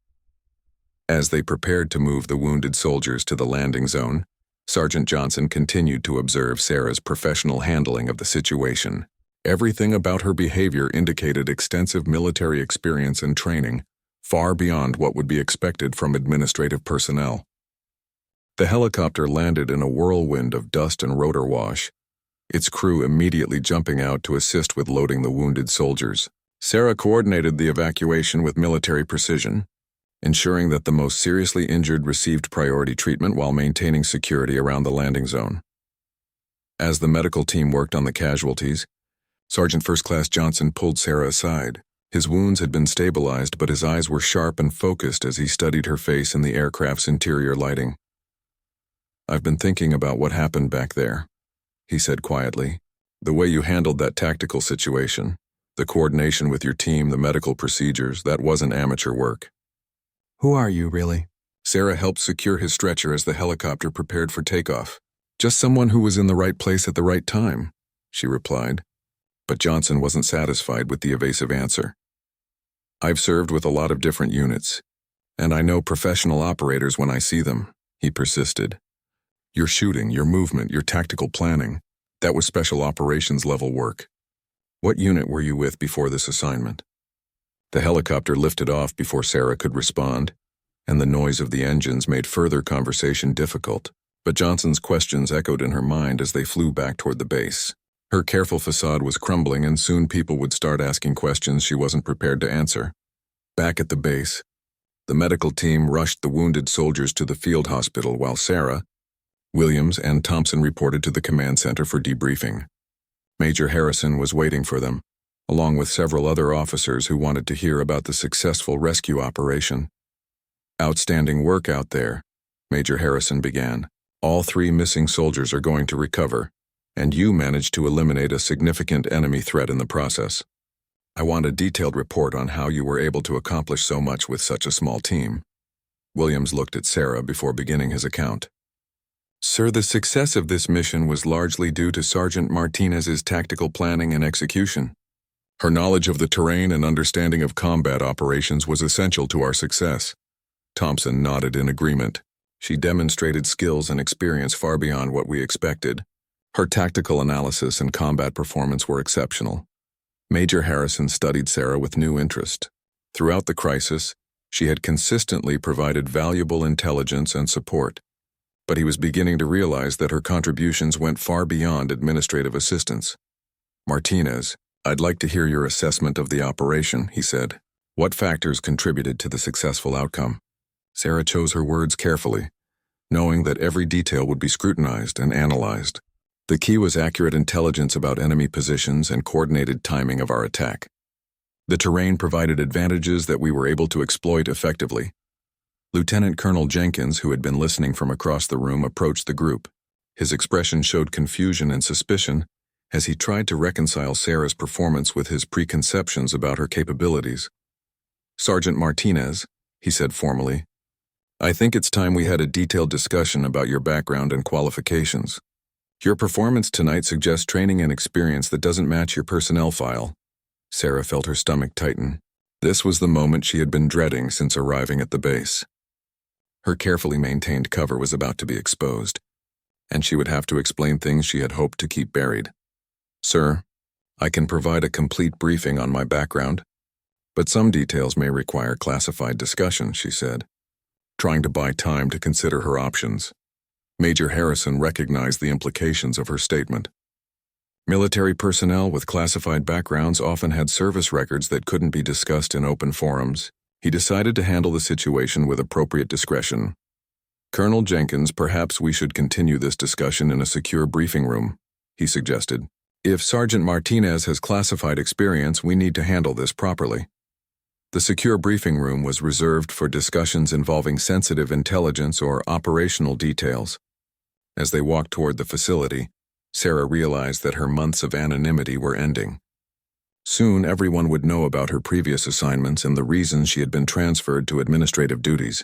Speaker 1: As they prepared to move the wounded soldiers to the landing zone, Sergeant Johnson continued to observe Sarah's professional handling of the situation. Everything about her behavior indicated extensive military experience and training, far beyond what would be expected from administrative personnel. The helicopter landed in a whirlwind of dust and rotor wash, its crew immediately jumping out to assist with loading the wounded soldiers. Sarah coordinated the evacuation with military precision, ensuring that the most seriously injured received priority treatment while maintaining security around the landing zone. As the medical team worked on the casualties, Sergeant First Class Johnson pulled Sarah aside. His wounds had been stabilized, but his eyes were sharp and focused as he studied her face in the aircraft's interior lighting. "I've been thinking about what happened back there," he said quietly. "The way you handled that tactical situation, the coordination with your team, the medical procedures, that wasn't amateur work." "Who are you, really?" Sarah helped secure his stretcher as the helicopter prepared for takeoff. "Just someone who was in the right place at the right time," she replied. But Johnson wasn't satisfied with the evasive answer. "I've served with a lot of different units, and I know professional operators when I see them," he persisted. "Your shooting, your movement, your tactical planning, that was special operations level work. What unit were you with before this assignment?" The helicopter lifted off before Sarah could respond, and the noise of the engines made further conversation difficult. But Johnson's questions echoed in her mind as they flew back toward the base. Her careful facade was crumbling, and soon people would start asking questions she wasn't prepared to answer. Back at the base, the medical team rushed the wounded soldiers to the field hospital while Sarah, Williams, and Thompson reported to the command center for debriefing. Major Harrison was waiting for them, along with several other officers who wanted to hear about the successful rescue operation. "Outstanding work out there," Major Harrison began. "All 3 missing soldiers are going to recover, and you managed to eliminate a significant enemy threat in the process. I want a detailed report on how you were able to accomplish so much with such a small team." Williams looked at Sarah before beginning his account. "Sir, the success of this mission was largely due to Sergeant Martinez's tactical planning and execution. Her knowledge of the terrain and understanding of combat operations was essential to our success." Thompson nodded in agreement. "She demonstrated skills and experience far beyond what we expected. Her tactical analysis and combat performance were exceptional." Major Harrison studied Sarah with new interest. Throughout the crisis, she had consistently provided valuable intelligence and support, but he was beginning to realize that her contributions went far beyond administrative assistance. "Martinez, I'd like to hear your assessment of the operation," he said. "What factors contributed to the successful outcome?" Sarah chose her words carefully, knowing that every detail would be scrutinized and analyzed. "The key was accurate intelligence about enemy positions and coordinated timing of our attack. The terrain provided advantages that we were able to exploit effectively." Lieutenant Colonel Jenkins, who had been listening from across the room, approached the group. His expression showed confusion and suspicion as he tried to reconcile Sarah's performance with his preconceptions about her capabilities. "Sergeant Martinez," he said formally, "I think it's time we had a detailed discussion about your background and qualifications. Your performance tonight suggests training and experience that doesn't match your personnel file." Sarah felt her stomach tighten. This was the moment she had been dreading since arriving at the base. Her carefully maintained cover was about to be exposed, and she would have to explain things she had hoped to keep buried. "Sir, I can provide a complete briefing on my background, but some details may require classified discussion," she said, trying to buy time to consider her options. Major Harrison recognized the implications of her statement. Military personnel with classified backgrounds often had service records that couldn't be discussed in open forums. He decided to handle the situation with appropriate discretion. "Colonel Jenkins, perhaps we should continue this discussion in a secure briefing room," he suggested. "If Sergeant Martinez has classified experience, we need to handle this properly." The secure briefing room was reserved for discussions involving sensitive intelligence or operational details. As they walked toward the facility, Sarah realized that her months of anonymity were ending. Soon everyone would know about her previous assignments and the reasons she had been transferred to administrative duties.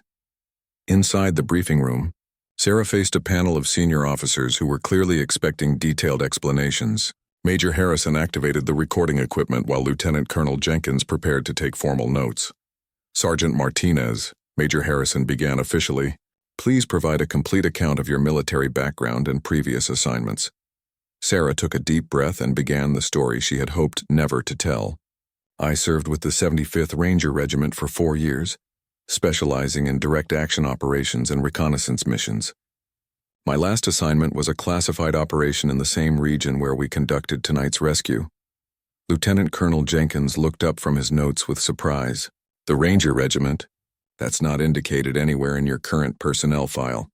Speaker 1: Inside the briefing room, Sarah faced a panel of senior officers who were clearly expecting detailed explanations. Major Harrison activated the recording equipment while Lieutenant Colonel Jenkins prepared to take formal notes. "Sergeant Martinez," Major Harrison began officially, "please provide a complete account of your military background and previous assignments." Sarah took a deep breath and began the story she had hoped never to tell. "I served with the 75th Ranger Regiment for 4 years, specializing in direct action operations and reconnaissance missions. My last assignment was a classified operation in the same region where we conducted tonight's rescue." Lieutenant Colonel Jenkins looked up from his notes with surprise. "The Ranger Regiment? That's not indicated anywhere in your current personnel file."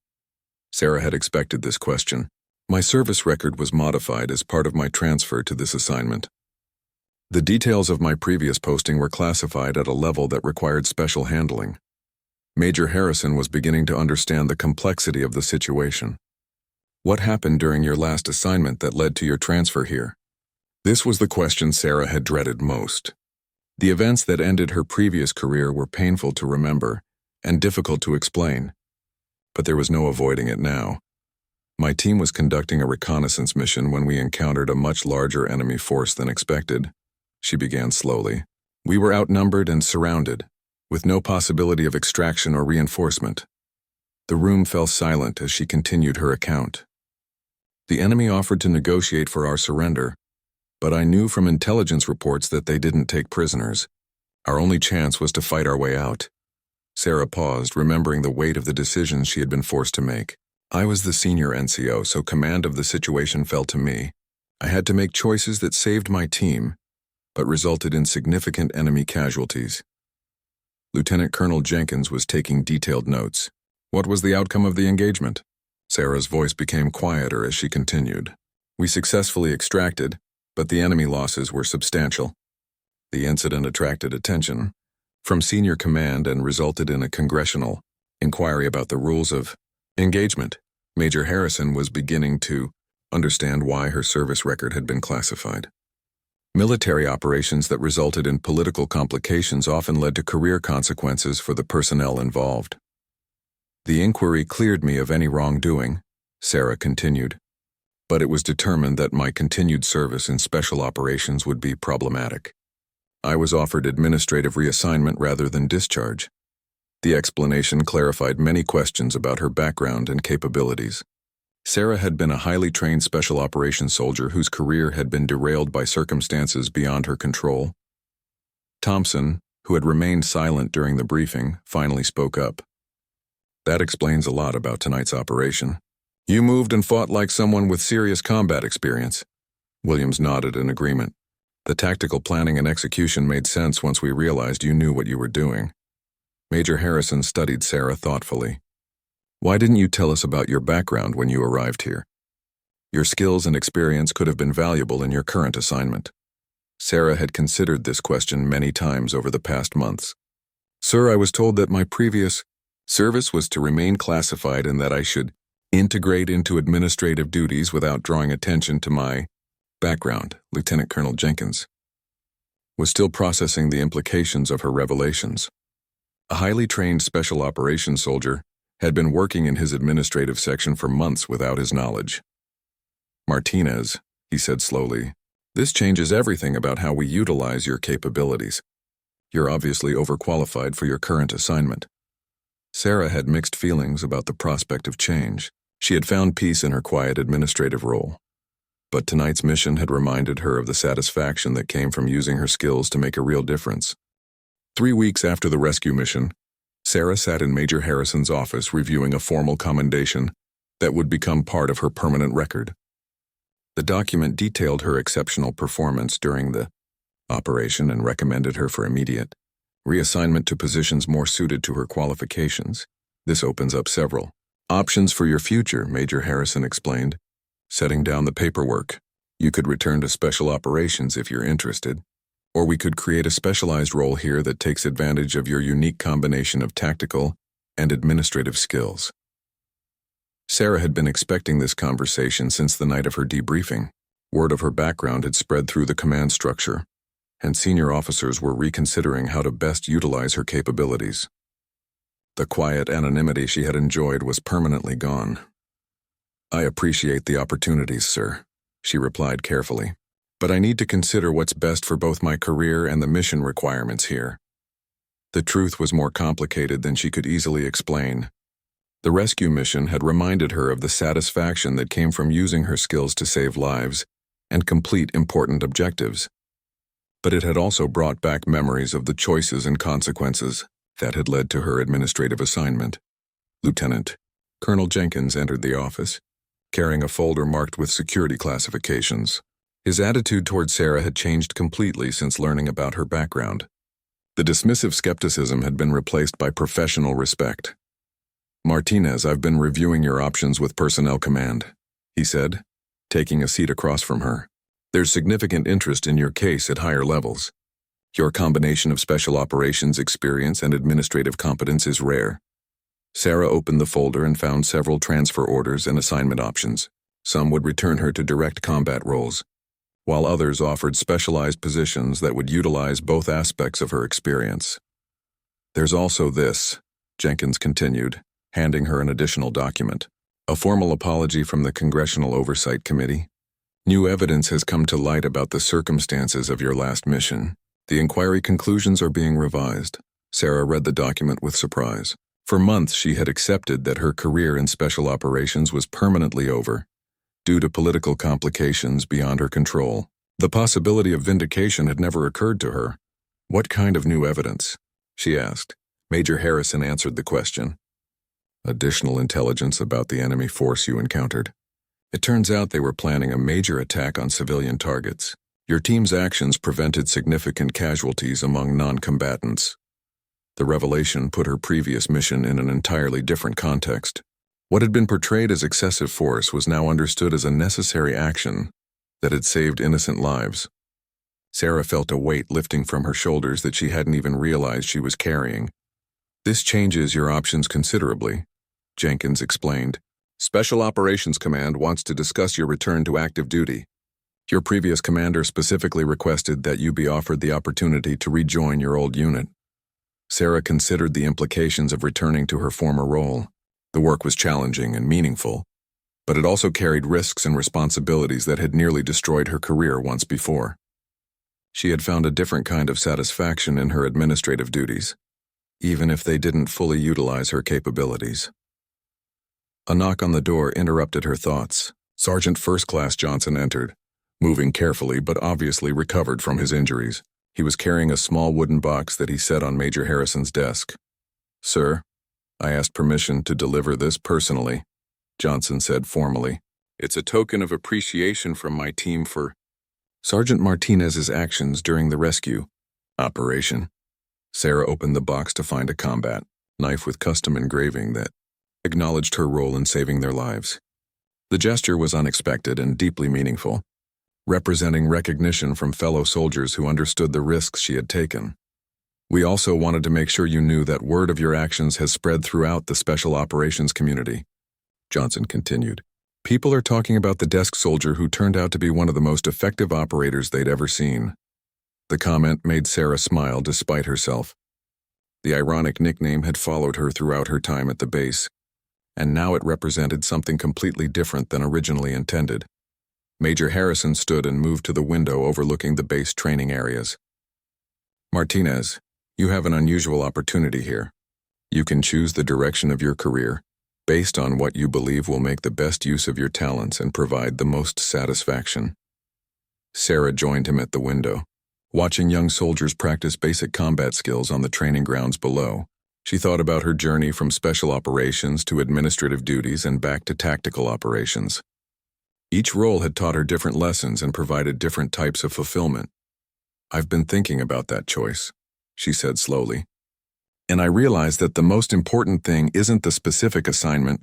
Speaker 1: Sarah had expected this question. "My service record was modified as part of my transfer to this assignment. The details of my previous posting were classified at a level that required special handling." Major Harrison was beginning to understand the complexity of the situation. "What happened during your last assignment that led to your transfer here?" This was the question Sarah had dreaded most. The events that ended her previous career were painful to remember and difficult to explain, but there was no avoiding it now. "My team was conducting a reconnaissance mission when we encountered a much larger enemy force than expected," she began slowly. "We were outnumbered and surrounded, with no possibility of extraction or reinforcement." The room fell silent as she continued her account. "The enemy offered to negotiate for our surrender, but I knew from intelligence reports that they didn't take prisoners. Our only chance was to fight our way out." Sarah paused, remembering the weight of the decisions she had been forced to make. I was the senior NCO, so command of the situation fell to me. I had to make choices that saved my team, but resulted in significant enemy casualties. Lieutenant Colonel Jenkins was taking detailed notes. What was the outcome of the engagement? Sarah's voice became quieter as she continued. We successfully extracted, but the enemy losses were substantial. The incident attracted attention from senior command and resulted in a congressional inquiry about the rules of engagement. Major Harrison was beginning to understand why her service record had been classified. Military operations that resulted in political complications often led to career consequences for the personnel involved. The inquiry cleared me of any wrongdoing, Sarah continued, but it was determined that my continued service in special operations would be problematic. I was offered administrative reassignment rather than discharge. The explanation clarified many questions about her background and capabilities. Sarah had been a highly trained special operations soldier whose career had been derailed by circumstances beyond her control. Thompson, who had remained silent during the briefing, finally spoke up. That explains a lot about tonight's operation. You moved and fought like someone with serious combat experience. Williams nodded in agreement. The tactical planning and execution made sense once we realized you knew what you were doing. Major Harrison studied Sarah thoughtfully. Why didn't you tell us about your background when you arrived here? Your skills and experience could have been valuable in your current assignment. Sarah had considered this question many times over the past months. Sir, I was told that my previous service was to remain classified and that I should integrate into administrative duties without drawing attention to my background. Lieutenant Colonel Jenkins was still processing the implications of her revelations. A highly trained special operations soldier had been working in his administrative section for months without his knowledge. Martinez, he said slowly, this changes everything about how we utilize your capabilities. You're obviously overqualified for your current assignment. Sarah had mixed feelings about the prospect of change. She had found peace in her quiet administrative role. But tonight's mission had reminded her of the satisfaction that came from using her skills to make a real difference. 3 weeks after the rescue mission, Sarah sat in Major Harrison's office reviewing a formal commendation that would become part of her permanent record. The document detailed her exceptional performance during the operation and recommended her for immediate reassignment to positions more suited to her qualifications. This opens up several options for your future, Major Harrison explained, setting down the paperwork. You could return to special operations if you're interested. Or we could create a specialized role here that takes advantage of your unique combination of tactical and administrative skills. Sarah had been expecting this conversation since the night of her debriefing. Word of her background had spread through the command structure, and senior officers were reconsidering how to best utilize her capabilities. The quiet anonymity she had enjoyed was permanently gone. I appreciate the opportunities, sir, she replied carefully. But I need to consider what's best for both my career and the mission requirements here. The truth was more complicated than she could easily explain. The rescue mission had reminded her of the satisfaction that came from using her skills to save lives and complete important objectives. But it had also brought back memories of the choices and consequences that had led to her administrative assignment. Lieutenant Colonel Jenkins entered the office, carrying a folder marked with security classifications. His attitude toward Sarah had changed completely since learning about her background. The dismissive skepticism had been replaced by professional respect. Martinez, I've been reviewing your options with Personnel Command, he said, taking a seat across from her. There's significant interest in your case at higher levels. Your combination of special operations experience and administrative competence is rare. Sarah opened the folder and found several transfer orders and assignment options. Some would return her to direct combat roles, while others offered specialized positions that would utilize both aspects of her experience. There's also this, Jenkins continued, handing her an additional document. A formal apology from the Congressional Oversight Committee. New evidence has come to light about the circumstances of your last mission. The inquiry conclusions are being revised. Sarah read the document with surprise. For months she had accepted that her career in special operations was permanently over, due to political complications beyond her control. The possibility of vindication had never occurred to her. What kind of new evidence? She asked. Major Harrison answered the question. Additional intelligence about the enemy force you encountered. It turns out they were planning a major attack on civilian targets. Your team's actions prevented significant casualties among non-combatants. The revelation put her previous mission in an entirely different context. What had been portrayed as excessive force was now understood as a necessary action that had saved innocent lives. Sarah felt a weight lifting from her shoulders that she hadn't even realized she was carrying. This changes your options considerably, Jenkins explained. Special Operations Command wants to discuss your return to active duty. Your previous commander specifically requested that you be offered the opportunity to rejoin your old unit. Sarah considered the implications of returning to her former role. The work was challenging and meaningful, but it also carried risks and responsibilities that had nearly destroyed her career once before. She had found a different kind of satisfaction in her administrative duties, even if they didn't fully utilize her capabilities. A knock on the door interrupted her thoughts. Sergeant First Class Johnson entered, moving carefully but obviously recovered from his injuries. He was carrying a small wooden box that he set on Major Harrison's desk. "Sir, I asked permission to deliver this personally," Johnson said formally. "It's a token of appreciation from my team for Sergeant Martinez's actions during the rescue operation." Sarah opened the box to find a combat knife with custom engraving that acknowledged her role in saving their lives. The gesture was unexpected and deeply meaningful, representing recognition from fellow soldiers who understood the risks she had taken. "We also wanted to make sure you knew that word of your actions has spread throughout the special operations community," Johnson continued. "People are talking about the desk soldier who turned out to be one of the most effective operators they'd ever seen." The comment made Sarah smile despite herself. The ironic nickname had followed her throughout her time at the base, and now it represented something completely different than originally intended. Major Harrison stood and moved to the window overlooking the base training areas. "Martinez, you have an unusual opportunity here. You can choose the direction of your career based on what you believe will make the best use of your talents and provide the most satisfaction." Sarah joined him at the window, watching young soldiers practice basic combat skills on the training grounds below. She thought about her journey from special operations to administrative duties and back to tactical operations. Each role had taught her different lessons and provided different types of fulfillment. "I've been thinking about that choice," she said slowly. "And I realized that the most important thing isn't the specific assignment,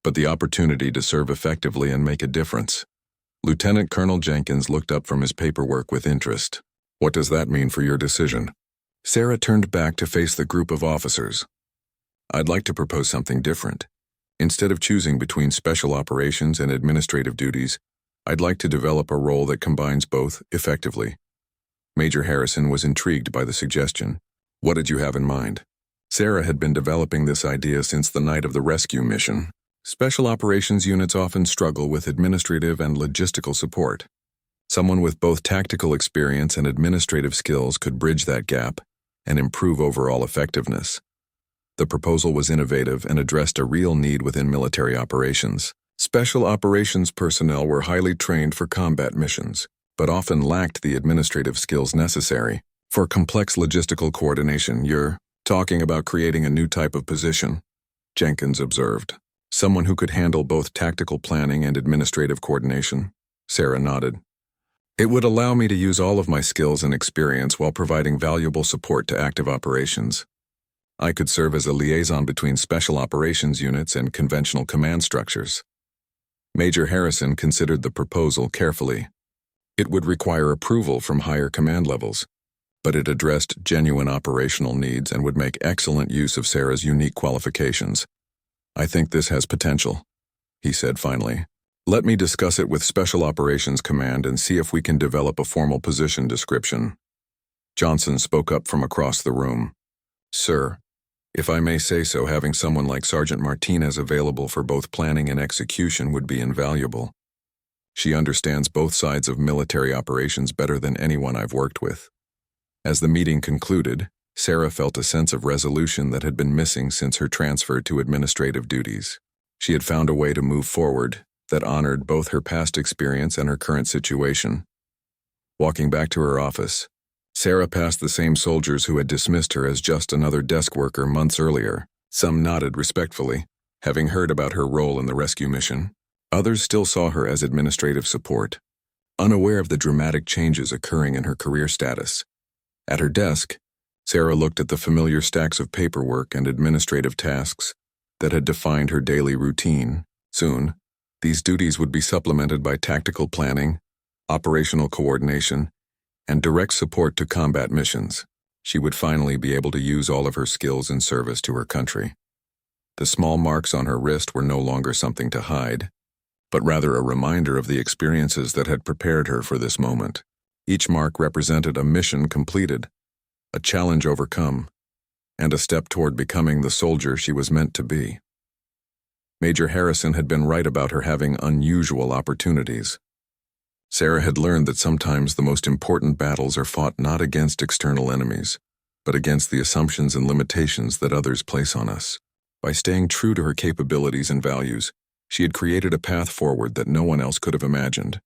Speaker 1: but the opportunity to serve effectively and make a difference." Lieutenant Colonel Jenkins looked up from his paperwork with interest. "What does that mean for your decision?" Sarah turned back to face the group of officers. "I'd like to propose something different. Instead of choosing between special operations and administrative duties, I'd like to develop a role that combines both effectively." Major Harrison was intrigued by the suggestion. "What did you have in mind?" Sarah had been developing this idea since the night of the rescue mission. Special operations units often struggle with administrative and logistical support. Someone with both tactical experience and administrative skills could bridge that gap and improve overall effectiveness. The proposal was innovative and addressed a real need within military operations. Special operations personnel were highly trained for combat missions, but often lacked the administrative skills necessary for complex logistical coordination. "You're talking about creating a new type of position," Jenkins observed. "Someone who could handle both tactical planning and administrative coordination." Sarah nodded. "It would allow me to use all of my skills and experience while providing valuable support to active operations. I could serve as a liaison between special operations units and conventional command structures." Major Harrison considered the proposal carefully. It would require approval from higher command levels, but it addressed genuine operational needs and would make excellent use of Sarah's unique qualifications. "I think this has potential," he said finally. "Let me discuss it with Special Operations Command and see if we can develop a formal position description." Johnson spoke up from across the room. "Sir, if I may say so, having someone like Sergeant Martinez available for both planning and execution would be invaluable. She understands both sides of military operations better than anyone I've worked with." As the meeting concluded, Sarah felt a sense of resolution that had been missing since her transfer to administrative duties. She had found a way to move forward that honored both her past experience and her current situation. Walking back to her office, Sarah passed the same soldiers who had dismissed her as just another desk worker months earlier. Some nodded respectfully, Having heard about her role in the rescue mission, others still saw her as administrative support, unaware of the dramatic changes occurring in her career status. At her desk, Sarah looked at the familiar stacks of paperwork and administrative tasks that had defined her daily routine. Soon, these duties would be supplemented by tactical planning, operational coordination, and direct support to combat missions. She would finally be able to use all of her skills in service to her country. The small marks on her wrist were no longer something to hide, but rather a reminder of the experiences that had prepared her for this moment. Each mark represented a mission completed, a challenge overcome, and a step toward becoming the soldier she was meant to be. Major Harrison had been right about her having unusual opportunities. Sarah had learned that sometimes the most important battles are fought not against external enemies, but against the assumptions and limitations that others place on us. By staying true to her capabilities and values, she had created a path forward that no one else could have imagined.